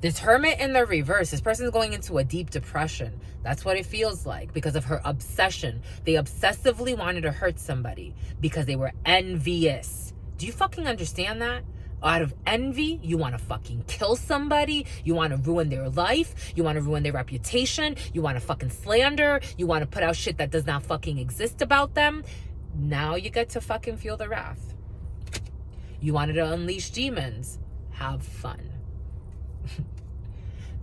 This Hermit in the reverse, this person's going into a deep depression. That's what it feels like because of her obsession. They obsessively wanted to hurt somebody because they were envious. Do you fucking understand that? Out of envy, you want to fucking kill somebody. You want to ruin their life. You want to ruin their reputation. You want to fucking slander. You want to put out shit that does not fucking exist about them. Now you get to fucking feel the wrath. You wanted to unleash demons. Have fun.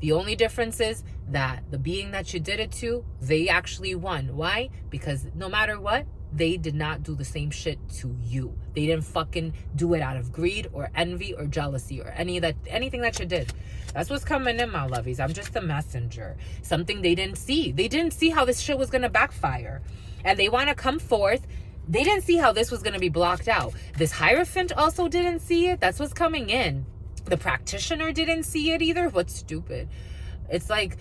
The only difference is that the being that you did it to, they actually won. Why? Because no matter what, they did not do the same shit to you. They didn't fucking do it out of greed or envy or jealousy or anything that you did. That's what's coming in, my lovies. I'm just a messenger. Something they didn't see. They didn't see how this shit was going to backfire. And they want to come forth. They didn't see how this was going to be blocked out. This Hierophant also didn't see it. That's what's coming in. The practitioner didn't see it either. What's stupid? It's like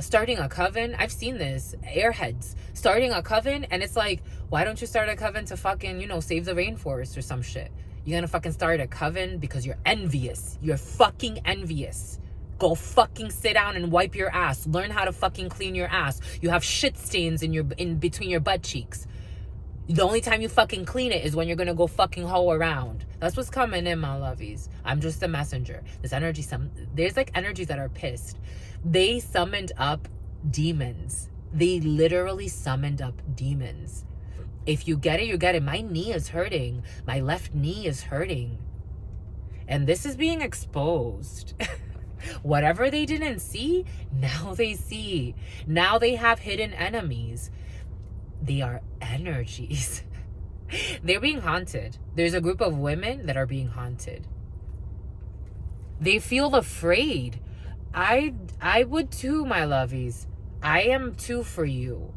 starting a coven. I've seen this. Airheads starting a coven, and it's like, why don't you start a coven to fucking, you know, save the rainforest or some shit? You're gonna fucking start a coven because you're envious. You're fucking envious. Go fucking sit down and wipe your ass. Learn how to fucking clean your ass. You have shit stains in between your butt cheeks. The only time you fucking clean it is when you're gonna go fucking hoe around. That's what's coming in, my lovies. I'm just a messenger. This energy, there's like energies that are pissed. They summoned up demons. They literally summoned up demons. If you get it, you get it. My knee is hurting. My left knee is hurting. And this is being exposed. Whatever they didn't see, now they see. Now they have hidden enemies. They are energies. They're being haunted. There's a group of women that are being haunted. They feel afraid. I would too, my lovies. I am too for you.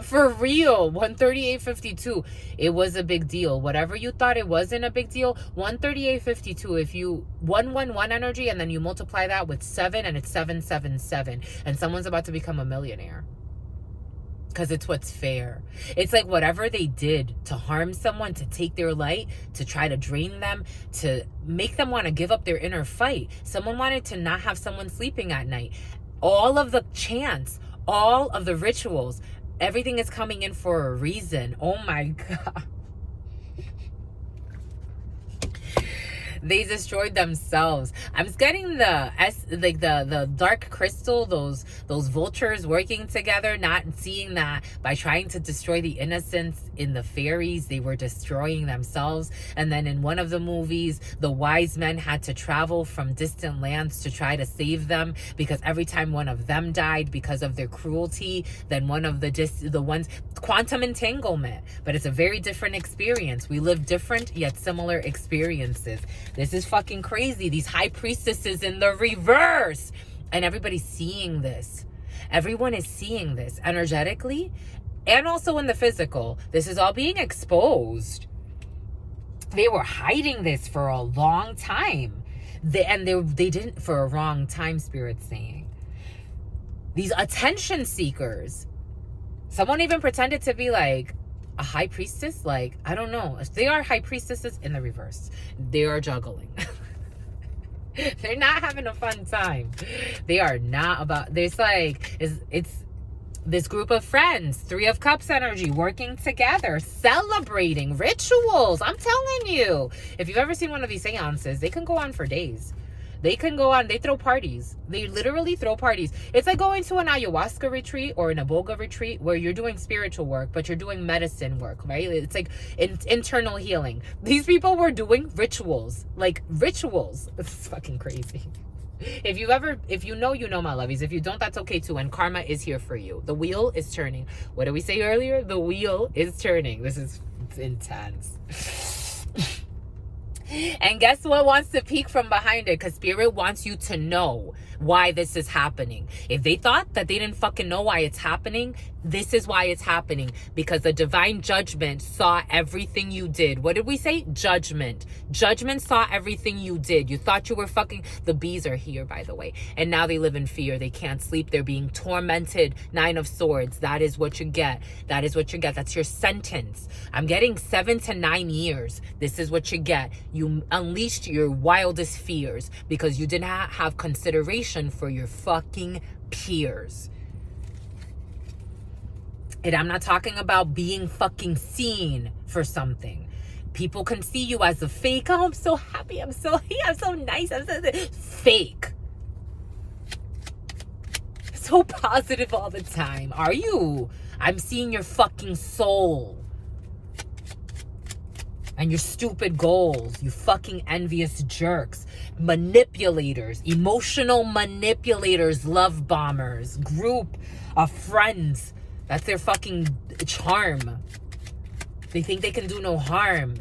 For real. 138.52. It was a big deal. Whatever you thought it wasn't a big deal. 138.52. If you 111 energy and then you multiply that with 7 and it's 777. And someone's about to become a millionaire. Because it's what's fair. It's like whatever they did to harm someone, to take their light, to try to drain them, to make them want to give up their inner fight. Someone wanted to not have someone sleeping at night. All of the chants, all of the rituals, everything is coming in for a reason. Oh my God. They destroyed themselves. I'm just getting the dark crystal, those vultures working together, not seeing that by trying to destroy the innocence in the fairies, they were destroying themselves. And then in one of the movies, the wise men had to travel from distant lands to try to save them, because every time one of them died because of their cruelty, then one of the ones, quantum entanglement. But it's a very different experience. We live different yet similar experiences. This is fucking crazy. These high priestesses in the reverse. And everybody's seeing this. Everyone is seeing this energetically and also in the physical. This is all being exposed. They were hiding this for a long time. They didn't for a wrong time, Spirit's saying. These attention seekers. Someone even pretended to be like a high priestess. Like, I don't know. They are high priestesses in the reverse. They are juggling. They're not having a fun time. They are not about, there's like, it's this group of friends, Three of Cups energy, working together, celebrating rituals. I'm telling you, if you've ever seen one of these seances, they can go on for days. They can go on, they throw parties. They literally throw parties. It's like going to an ayahuasca retreat or an iboga retreat where you're doing spiritual work, but you're doing medicine work, right? It's like internal healing. These people were doing rituals, like rituals. It's fucking crazy. If you know, my lovies. If you don't, that's okay too. And karma is here for you. The wheel is turning. What did we say earlier? The wheel is turning. It's intense. And guess what wants to peek from behind it? Because Spirit wants you to know why this is happening. If they thought that they didn't fucking know why it's happening, this is why it's happening. Because the divine judgment saw everything you did. What did we say? Judgment. Judgment saw everything you did. You thought you were fucking... The bees are here, by the way. And now they live in fear. They can't sleep. They're being tormented. 9 of Swords. That is what you get. That is what you get. That's your sentence. I'm getting 7 to 9 years. This is what you get. You unleashed your wildest fears because you did not have consideration for your fucking peers. And I'm not talking about being fucking seen for something. People can see you as a fake. Oh, I'm so happy. I'm so nice. I'm so fake. So positive all the time. Are you? I'm seeing your fucking soul. And your stupid goals. You fucking envious jerks. Manipulators. Emotional manipulators. Love bombers. Group of friends. That's their fucking charm. They think they can do no harm.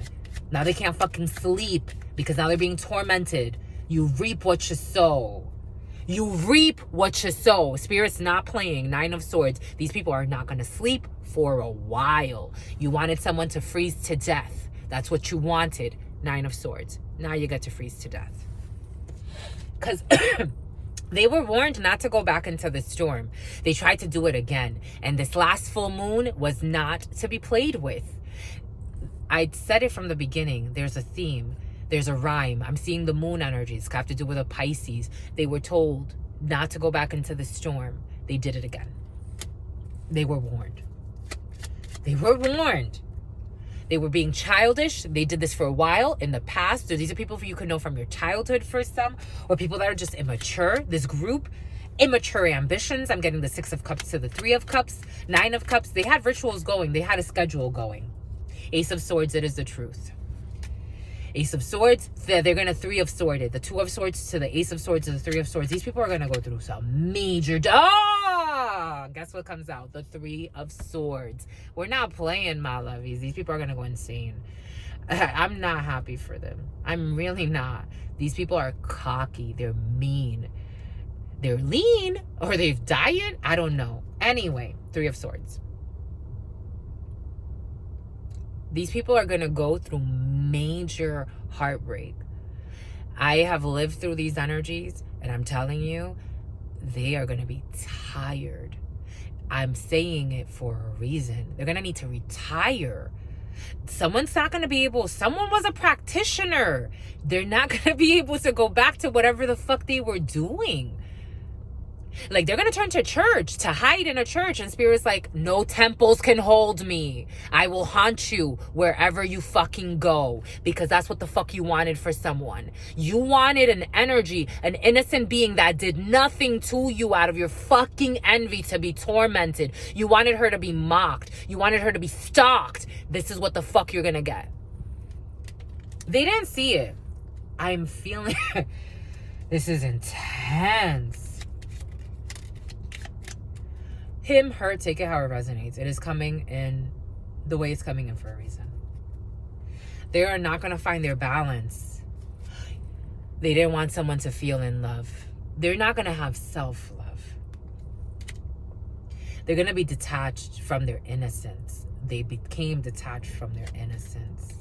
Now they can't fucking sleep because now they're being tormented. You reap what you sow. You reap what you sow. Spirit's not playing. 9 of Swords. These people are not going to sleep for a while. You wanted someone to freeze to death. That's what you wanted. 9 of Swords. Now you get to freeze to death. Because... They were warned not to go back into the storm. They tried to do it again. And this last full moon was not to be played with. I said it from the beginning. There's a theme. There's a rhyme. I'm seeing the moon energies. It's got to do with a Pisces. They were told not to go back into the storm. They did it again. They were warned. They were warned. They were being childish. They did this for a while in the past. So these are people you could know from your childhood for some, or people that are just immature. This group, immature ambitions. I'm getting the 6 of Cups to the 3 of Cups, 9 of Cups. They had rituals going. They had a schedule going. Ace of Swords, it is the truth. Ace of Swords, they're going to 3 of Swords. The 2 of Swords to the Ace of Swords to the 3 of Swords. These people are going to go through some major... Guess what comes out? The 3 of Swords. We're not playing, my lovies. These people are going to go insane. I'm not happy for them. I'm really not. These people are cocky. They're mean. They're lean. Or they've diet. I don't know. Anyway, 3 of Swords. These people are going to go through major heartbreak. I have lived through these energies, and I'm telling you, they are going to be tired. I'm saying it for a reason. They're going to need to retire. Someone's not going to be able... Someone was a practitioner. They're not going to be able to go back to whatever the fuck they were doing. Like, they're going to turn to church, to hide in a church. And Spirit's like, no temples can hold me. I will haunt you wherever you fucking go. Because that's what the fuck you wanted for someone. You wanted an energy, an innocent being that did nothing to you out of your fucking envy to be tormented. You wanted her to be mocked. You wanted her to be stalked. This is what the fuck you're going to get. They didn't see it. I'm feeling... This is intense. Him, her, take it how it resonates. It is coming in the way it's coming in for a reason. They are not going to find their balance. They didn't want someone to feel in love. They're not going to have self-love. They're going to be detached from their innocence. They became detached from their innocence.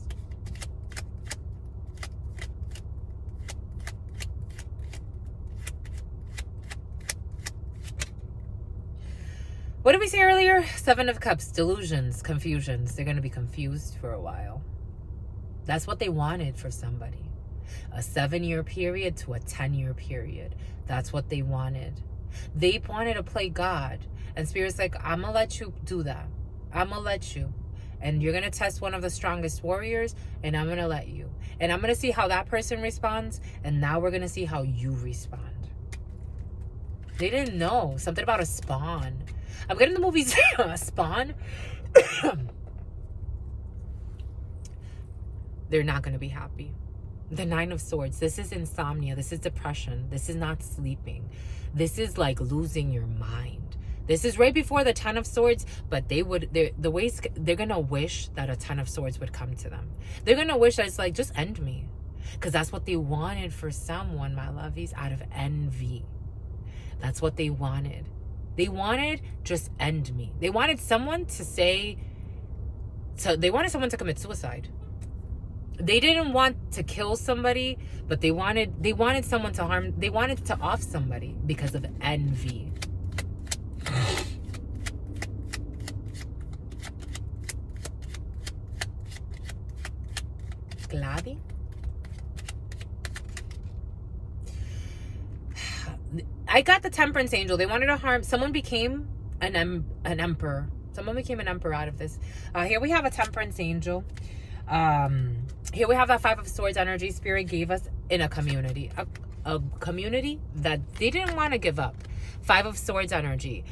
What did we say earlier? 7 of Cups, delusions, confusions. They're going to be confused for a while. That's what they wanted for somebody. A 7-year period to a 10-year period. That's what they wanted. They wanted to play God. And Spirit's like, I'm going to let you do that. I'm going to let you. And you're going to test one of the strongest warriors, and I'm going to let you. And I'm going to see how that person responds, and now we're going to see how you respond. They didn't know. Something about a spawn. I'm getting the movies Spawn. They're not going to be happy. The 9 of Swords. This is insomnia. This is depression. This is not sleeping. This is like losing your mind. This is right before the 10 of Swords, but they're going to wish that a 10 of Swords would come to them. They're going to wish that it's like, just end me. Because that's what they wanted for someone, my lovies, out of envy. That's what they wanted. They wanted, just end me. They wanted someone to say, they wanted someone to commit suicide. They didn't want to kill somebody, but they wanted someone to harm. They wanted to off somebody because of envy. Gladi? I got the Temperance Angel. They wanted to harm. Someone became an emperor. Someone became an emperor out of this. Here we have a Temperance Angel. Here we have that 5 of Swords energy. Spirit gave us in a community. A community that they didn't want to give up. 5 of Swords energy.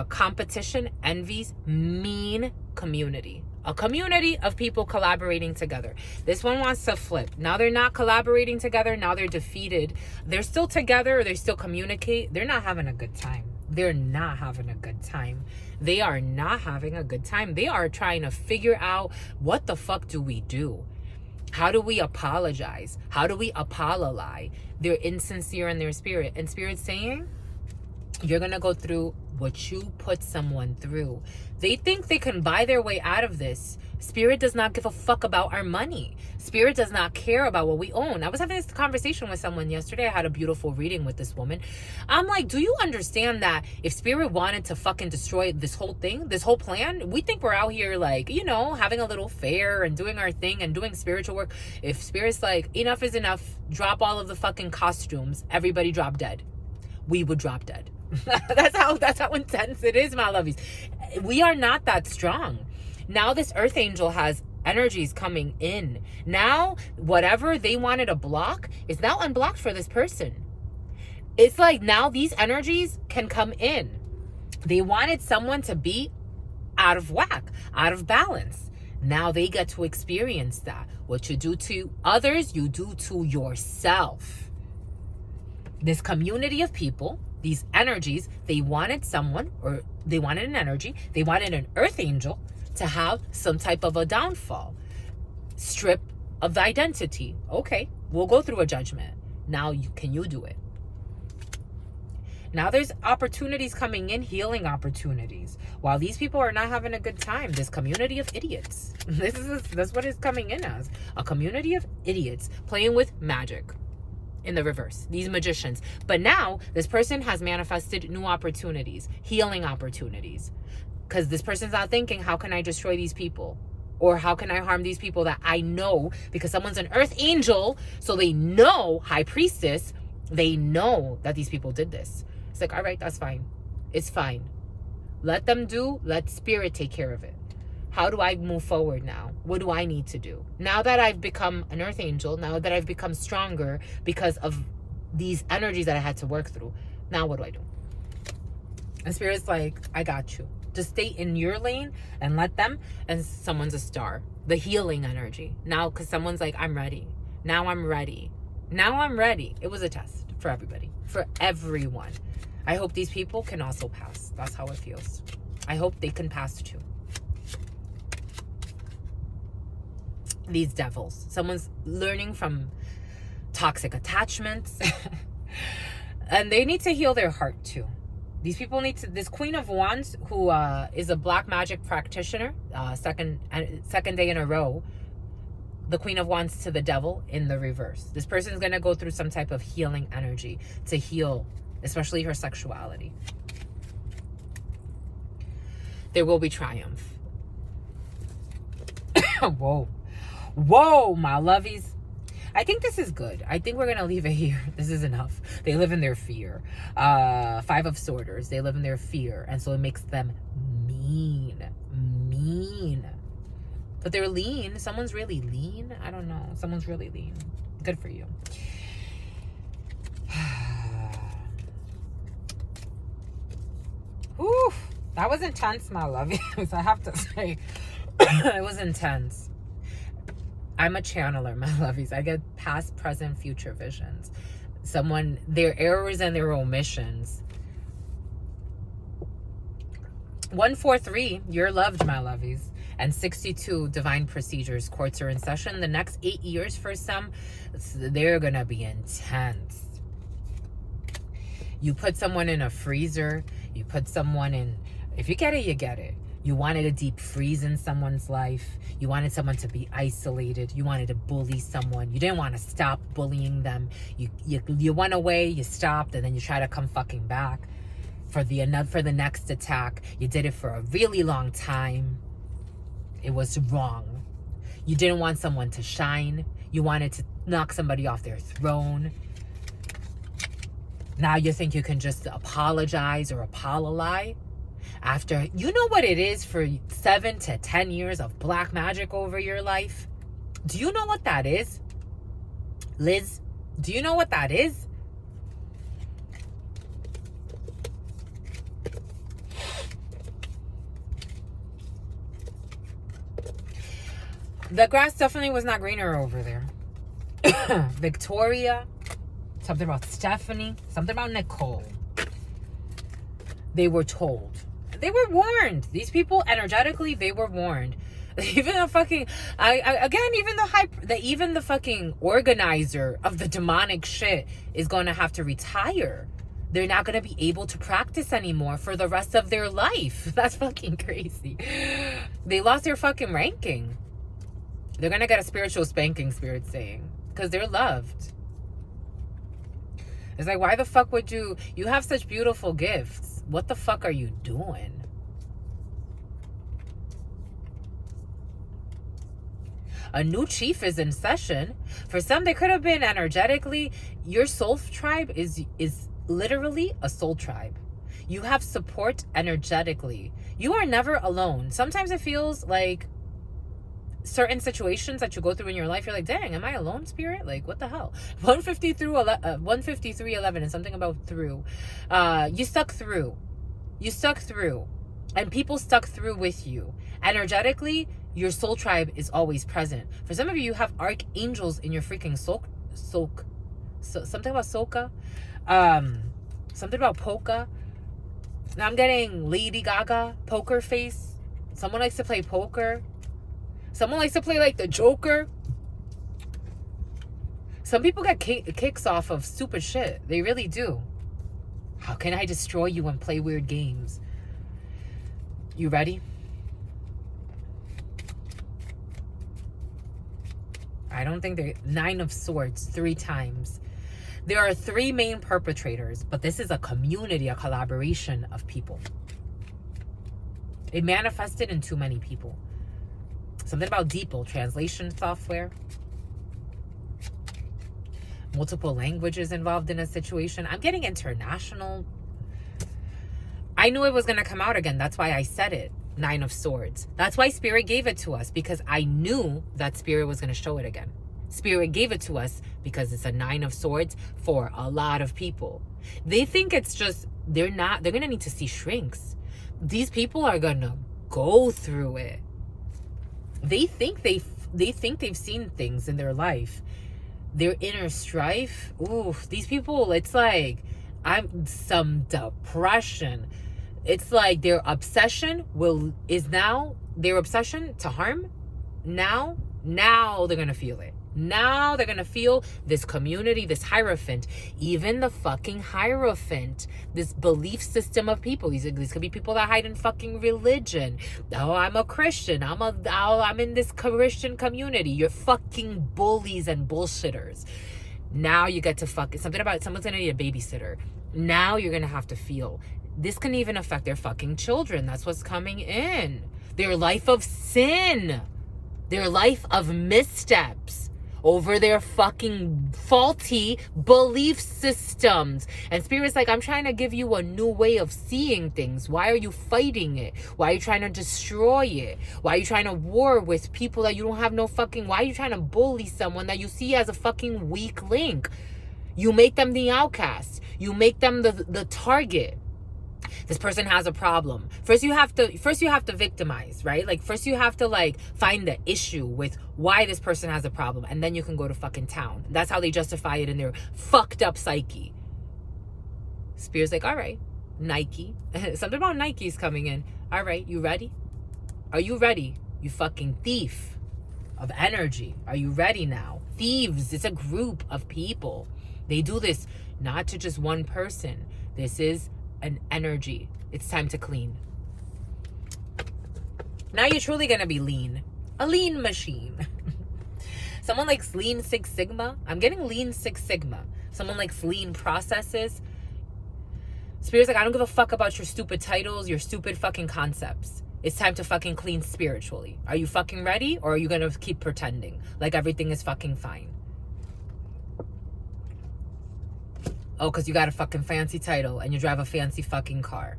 Competition, envies, mean community. A community of people collaborating together. This one wants to flip. Now they're not collaborating together. Now they're defeated. They're still together. They still communicate. They're not having a good time. They're not having a good time. They are not having a good time. They are trying to figure out, what the fuck do we do? How do we apologize? How do we apologize? They're insincere in their spirit. And Spirit's saying, you're going to go through what you put someone through. They think they can buy their way out of this. Spirit does not give a fuck about our money. Spirit does not care about what we own. I was having this conversation with someone yesterday. I had a beautiful reading with this woman. I'm like, do you understand that if Spirit wanted to fucking destroy this whole thing, this whole plan, we think we're out here like, you know, having a little fair and doing our thing and doing spiritual work. If Spirit's like, enough is enough, drop all of the fucking costumes, everybody drop dead. We would drop dead. That's how intense it is, my lovies. We are not that strong. Now this Earth Angel has energies coming in. Now whatever they wanted to block is now unblocked for this person. It's like now these energies can come in. They wanted someone to be out of whack, out of balance. Now they get to experience that. What you do to others, you do to yourself. This community of people, these energies, they wanted someone, or they wanted an energy, they wanted an Earth Angel to have some type of a downfall. Strip of the identity. Okay, we'll go through a judgment. Now, can you do it? Now there's opportunities coming in, healing opportunities. While these people are not having a good time, this community of idiots. That's what it's coming in as. A community of idiots playing with magic. In the reverse, these magicians. But now this person has manifested new opportunities, healing opportunities. Because this person's not thinking, how can I destroy these people? Or how can I harm these people that I know? Because someone's an Earth Angel, so they know, High Priestess, they know that these people did this. It's like, all right, that's fine. It's fine. Let them do, let Spirit take care of it. How do I move forward now? What do I need to do? Now that I've become an Earth Angel, now that I've become stronger because of these energies that I had to work through, now what do I do? And Spirit's like, I got you. Just stay in your lane and let them, and someone's a star. The healing energy. Now, because someone's like, I'm ready. Now I'm ready. Now I'm ready. It was a test for everybody, for everyone. I hope these people can also pass. That's how it feels. I hope they can pass too. These devils. Someone's learning from toxic attachments. And they need to heal their heart too. These people need to, this Queen of Wands, who is a black magic practitioner, second day in a row, the Queen of Wands to the devil in the reverse. This person is going to go through some type of healing energy to heal, especially her sexuality. There will be triumph. Whoa. Whoa, my lovies. I think this is good. I think we're going to leave it here. This is enough. They live in their fear. Five of Swords. They live in their fear. And so it makes them mean. Mean. But they're lean. Someone's really lean. I don't know. Someone's really lean. Good for you. Whew. That was intense, my lovies. I have to say. It was intense. I'm a channeler, my lovies. I get past, present, future visions. Someone, their errors and their omissions. 143, you're loved, my lovies. And 62, divine procedures. Courts are in session. The next 8 years for some, they're going to be intense. You put someone in a freezer. You put someone in... If you get it, you get it. You wanted a deep freeze in someone's life. You wanted someone to be isolated. You wanted to bully someone. You didn't want to stop bullying them. You went away, you stopped, and then you try to come fucking back for the next attack. You did it for a really long time. It was wrong. You didn't want someone to shine. You wanted to knock somebody off their throne. Now you think you can just apologize or apologize. After, you know what it is for 7 to 10 years of black magic over your life? Do you know what that is? Liz, do you know what that is? The grass definitely was not greener over there. Victoria, something about Stephanie, something about Nicole. They were told. They were warned. These people, energetically, they were warned. Even the fucking, even the fucking organizer of the demonic shit is going to have to retire. They're not going to be able to practice anymore for the rest of their life. That's fucking crazy. They lost their fucking ranking. They're going to get a spiritual spanking, Spirit saying, because they're loved. It's like, why the fuck would you have such beautiful gifts? What the fuck are you doing? A new chief is in session. For some, they could have been energetically. Your soul tribe is literally a soul tribe. You have support energetically. You are never alone. Sometimes it feels like certain situations that you go through in your life, you're like, dang, am I alone, Spirit? Like, what the hell? 153:11 and something about through. You stuck through. You stuck through. And people stuck through with you. Energetically, your soul tribe is always present. For some of you, you have archangels in your freaking soul. Something about Soka. Something about Polka. Now I'm getting Lady Gaga, poker face. Someone likes to play poker. Someone likes to play like the Joker. Some people get kicks off of stupid shit. They really do. How can I destroy you and play weird games? You ready? I don't think they're... 9 of Swords, 3 times. There are 3 main perpetrators, but this is a community, a collaboration of people. It manifested in too many people. Something about DeepL, translation software. Multiple languages involved in a situation. I'm getting international. I knew it was going to come out again. That's why I said it. 9 of Swords. That's why Spirit gave it to us, because I knew that Spirit was going to show it again. Spirit gave it to us because it's a 9 of Swords for a lot of people. They think it's just, they're going to need to see shrinks. These people are going to go through it. They think they've seen things in their life. Their inner strife. Ooh, these people, it's like some depression. It's like their obsession their obsession to harm. Now they're gonna feel it. Now they're gonna feel this community, this hierophant, even the fucking hierophant, this belief system of people. These could be people that hide in fucking religion. Oh, I'm a Christian. I'm in this Christian community. You're fucking bullies and bullshitters. Now you get to something about someone's gonna need a babysitter. Now you're gonna have to feel. This can even affect their fucking children. That's what's coming in. Their life of sin. Their life of missteps. over their fucking faulty belief systems. And Spirit's like, I'm trying to give you a new way of seeing things. Why are you fighting it? Why are you trying to destroy it? Why are you trying to war with people that you don't have no fucking... Why are you trying to bully someone that you see as a fucking weak link? You make them the outcast. You make them the target. This person has a problem. First you have to victimize, right? Like, first you have to, like, find the issue with why this person has a problem, and then you can go to fucking town. That's how they justify it in their fucked up psyche. Spirit's like, all right, Nike. Something about Nike's coming in. All right, you ready? Are you ready? You fucking thief of energy. Are you ready now? Thieves, it's a group of people. They do this not to just one person. This is an energy. It's time to clean. Now you're truly gonna be lean. A lean machine. Someone likes Lean Six Sigma. I'm getting Lean Six Sigma. Someone likes lean processes. Spirit's like, I don't give a fuck about your stupid titles, your stupid fucking concepts. It's time to fucking clean spiritually. Are you fucking ready, or are you gonna keep pretending like everything is fucking fine? Oh, because you got a fucking fancy title and you drive a fancy fucking car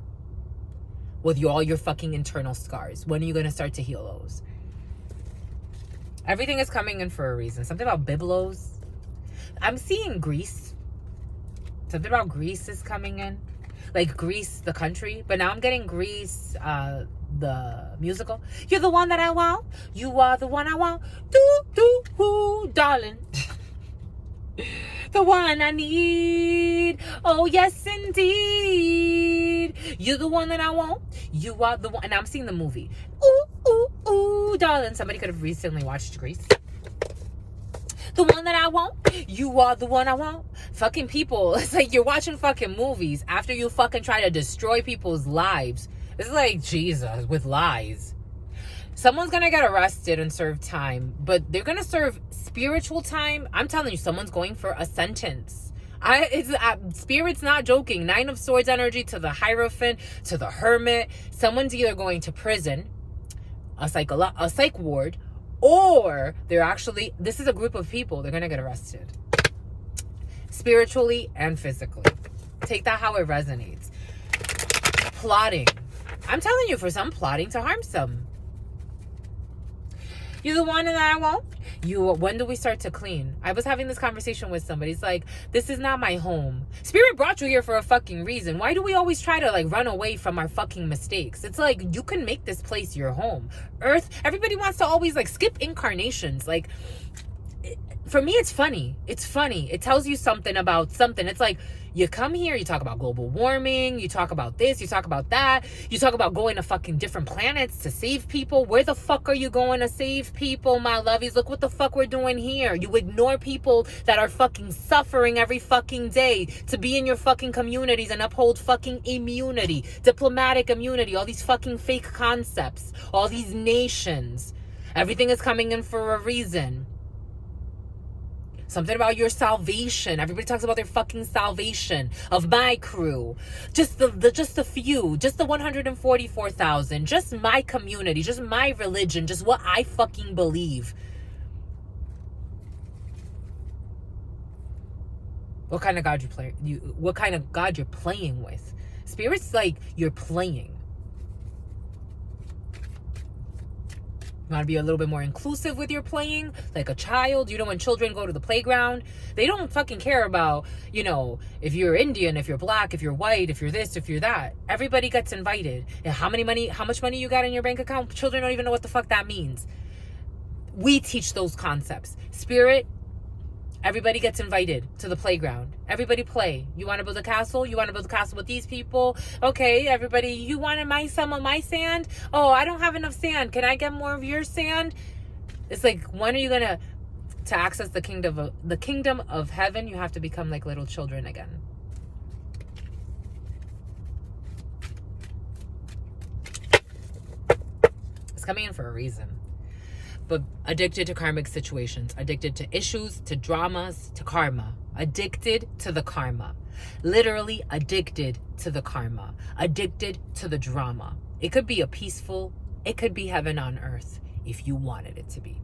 with all your fucking internal scars. When are you going to start to heal those? Everything is coming in for a reason. Something about biblos. I'm seeing Greece. Something about Greece is coming in. Like Greece, the country. But now I'm getting Greece, the musical. You're the one that I want. You are the one I want. Darling. The one I need. Oh, yes, indeed. You're the one that I want. You are the one. And I'm seeing the movie. Ooh, ooh, ooh, darling. Somebody could have recently watched Grease. The one that I want. You are the one I want. Fucking people. It's like you're watching fucking movies after you fucking try to destroy people's lives. It's like Jesus with lies. Someone's gonna get arrested and serve time, but they're gonna serve spiritual time. I'm telling you, someone's going for a sentence. Spirit's not joking. 9 of Swords energy to the Hierophant, to the Hermit. Someone's either going to prison, a psych ward, or they're actually, this is a group of people, they're gonna get arrested. Spiritually and physically. Take that how it resonates. Plotting. I'm telling you, for some, plotting to harm some. You're the one that I want. When do we start to clean? I was having this conversation with somebody. It's like, this is not my home. Spirit brought you here for a fucking reason. Why do we always try to, like, run away from our fucking mistakes? It's like, you can make this place your home. Earth, everybody wants to always, like, skip incarnations. Like, for me, it's funny. It's funny. It tells you something about something. It's like, you come here, you talk about global warming, you talk about this, you talk about that, you talk about going to fucking different planets to save people. Where the fuck are you going to save people, my lovies? Look what the fuck we're doing here. You ignore people that are fucking suffering every fucking day to be in your fucking communities and uphold fucking immunity, diplomatic immunity, all these fucking fake concepts, all these nations. Everything is coming in for a reason. Something about your salvation. Everybody talks about their fucking salvation of my crew. Just the few. Just the 144,000. Just my community. Just my religion. Just what I fucking believe. What kind of God what kind of God you're playing with? Spirit's like you're playing. You want to be a little bit more inclusive with your playing, like a child. You know, when children go to the playground, they don't fucking care about, you know, if you're Indian, if you're black, if you're white, if you're this, if you're that. Everybody gets invited. And how much money you got in your bank account? Children don't even know what the fuck that means. We teach those concepts. Spirit, everybody gets invited to the playground. Everybody play. You want to build a castle? You want to build a castle with these people? Okay, everybody, you wanted some of my sand? Oh, I don't have enough sand. Can I get more of your sand? It's like, when are you going to access the kingdom of heaven? You have to become like little children again. It's coming in for a reason. But addicted to karmic situations, addicted to issues, to dramas, to karma, addicted to the karma, literally addicted to the karma, addicted to the drama. It could be it could be heaven on earth if you wanted it to be.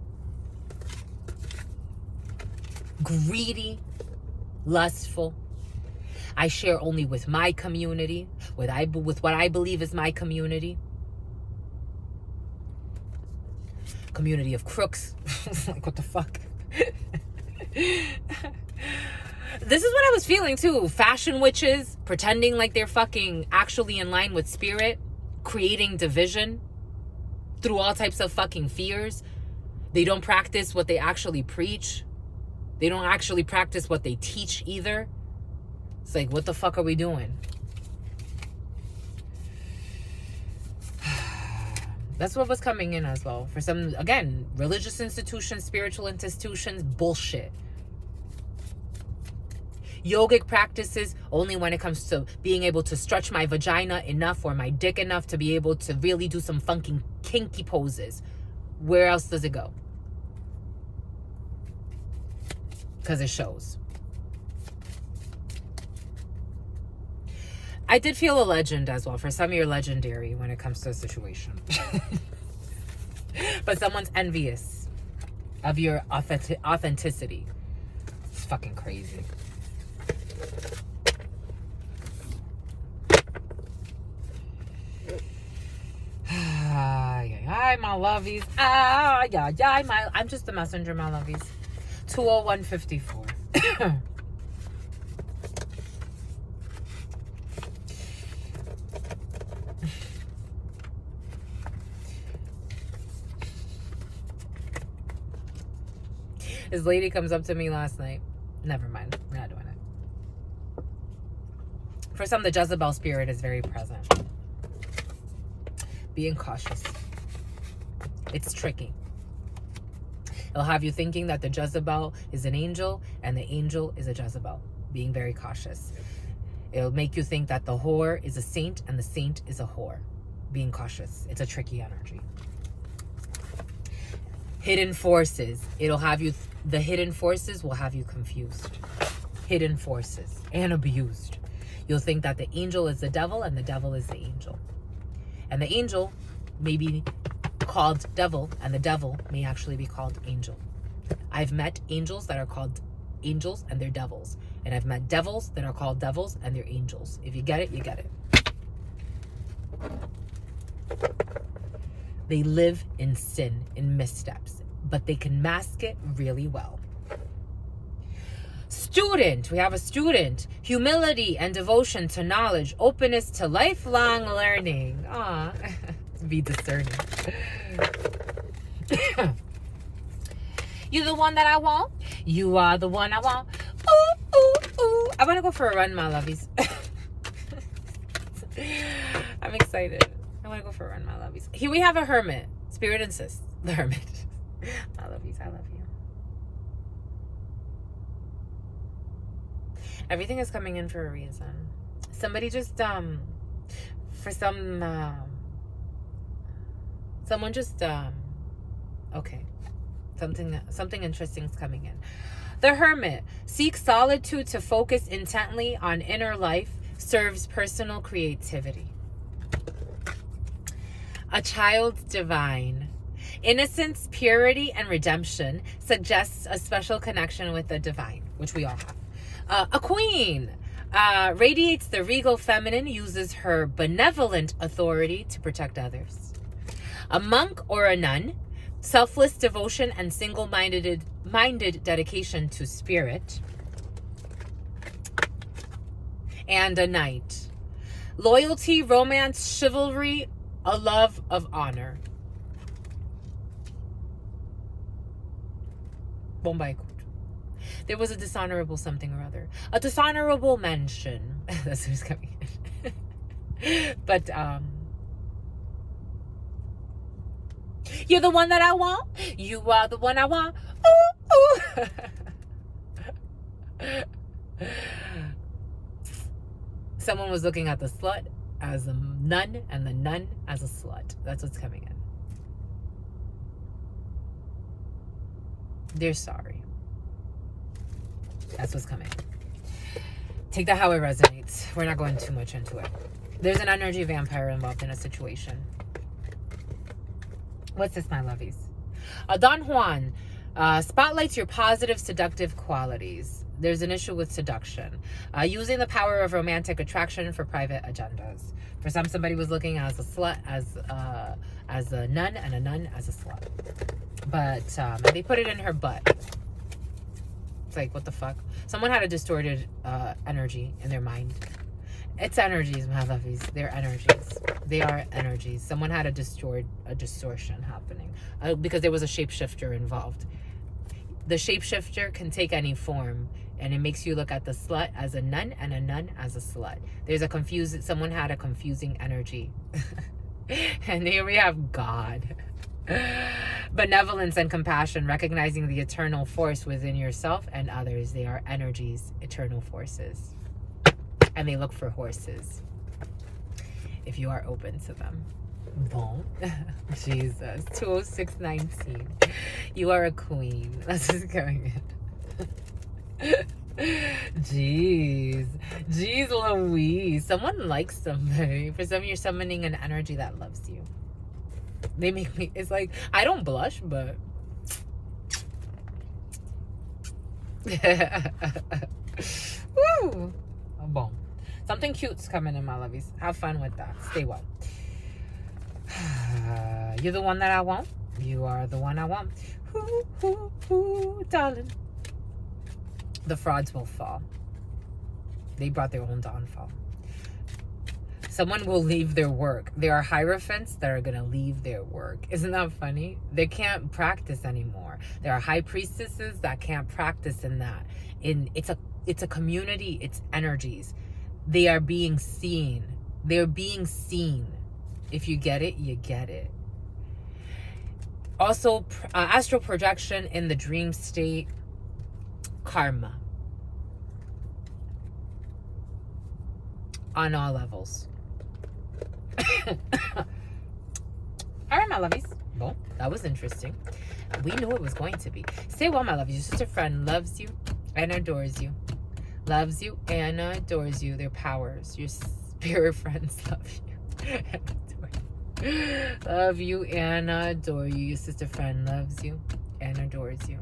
greedy, lustful. I share only with my community, with what I believe is my community. Community of crooks. Like, what the fuck? This is what I was feeling too. Fashion witches, pretending like they're fucking actually in line with spirit, creating division through all types of fucking fears. They don't practice what they actually preach. They don't actually practice what they teach either. It's like, what the fuck are we doing? That's what was coming in as well. For some, again, religious institutions, spiritual institutions, bullshit. Yogic practices, only when it comes to being able to stretch my vagina enough or my dick enough to be able to really do some fucking kinky poses. Where else does it go? Because it shows. I did feel a legend as well. For some, you're legendary when it comes to a situation. But someone's envious of your authenticity. It's fucking crazy. Ay, my lovies. I'm just the messenger, my lovies. 20154. This lady comes up to me last night. Never mind. We're not doing it. For some, the Jezebel spirit is very present. Being cautious. It's tricky. It'll have you thinking that the Jezebel is an angel and the angel is a Jezebel. Being very cautious. It'll make you think that the whore is a saint and the saint is a whore. Being cautious. It's a tricky energy. Hidden forces. It'll have you... The hidden forces will have you confused. Hidden forces. And abused. You'll think that the angel is the devil and the devil is the angel. And the angel may be called devil and the devil may actually be called angel. I've met angels that are called angels and they're devils. And I've met devils that are called devils and they're angels. If you get it, you get it. They live in sin, in missteps, but they can mask it really well. Student, we have a student. Humility and devotion to knowledge, openness to lifelong learning. Be discerning. You the one that I want? You are the one I want. Ooh, ooh, ooh. I want to go for a run, my lovies. I'm excited. I want to go for a run, my lovies. Here we have a hermit. Spirit insists. The hermit. My lovies, I love you. Everything is coming in for a reason. Somebody just, for some, someone just, okay. Something interesting is coming in. The hermit seeks solitude to focus intently on inner life, serves personal creativity. A child divine. Innocence, purity, and redemption suggests a special connection with the divine, which we all have. A queen radiates the regal feminine, uses her benevolent authority to protect others. A monk or a nun, selfless devotion and single-minded dedication to spirit. And a knight. Loyalty, romance, chivalry, a love of honor. Bombay. There was a dishonorable something or other. A dishonorable mention. That's who's coming in. But, you're the one that I want. You are the one I want. Ooh, ooh. Someone was looking at the slut as a nun and the nun as a slut. That's what's coming in. They're sorry. That's what's coming. Take that how it resonates. We're not going too much into it. There's an energy vampire involved in a situation. What's this, my lovies? A Don Juan Spotlights your positive seductive qualities. There's an issue with seduction. Using the power of romantic attraction for private agendas. For somebody was looking as a slut, as a nun, and a nun as a slut. But they put it in her butt. It's like, what the fuck? Someone had a distorted energy in their mind. It's energies, my lovies. They're energies. They are energies. Someone had a distortion happening because there was a shapeshifter involved. The shapeshifter can take any form, and it makes you look at the slut as a nun and a nun as a slut. Someone had a confusing energy. And here we have God. Benevolence and compassion, recognizing the eternal force within yourself and others. They are energies, eternal forces. And they look for horses if you are open to them. Bon. Jesus. 20619. You are a queen. Let's just go again. Jeez Louise. Someone likes somebody. For some, you're summoning an energy that loves you. They make me, it's like, I don't blush, but woo. Oh, bon. Something cute's coming in, my lovies. Have fun with that. Stay well. You're the one that I want. You are the one I want. Darling. The frauds will fall. They brought their own downfall. Someone will leave their work. There are hierophants that are going to leave their work. Isn't that funny? They can't practice anymore. There are high priestesses that can't practice in that. It's a community. It's energies. They are being seen. They're being seen. If you get it, you get it. Also, astral projection in the dream state. Karma. On all levels. All right, my lovies. Well, that was interesting. We knew it was going to be. Stay well, my lovies. Your sister friend loves you and adores you. Loves you and adores you. Their powers. Your spirit friends love you and adore you. Love you and adore you. Your sister friend loves you and adores you.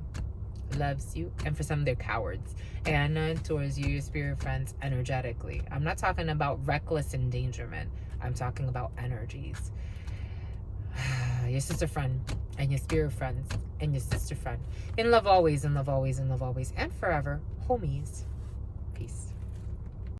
Loves you. And for some, they're cowards. And adores you, your spirit friends, energetically. I'm not talking about reckless endangerment. I'm talking about energies. Your sister friend and your spirit friends and your sister friend. In love always, in love always, in love always, and forever. Homies. Peace.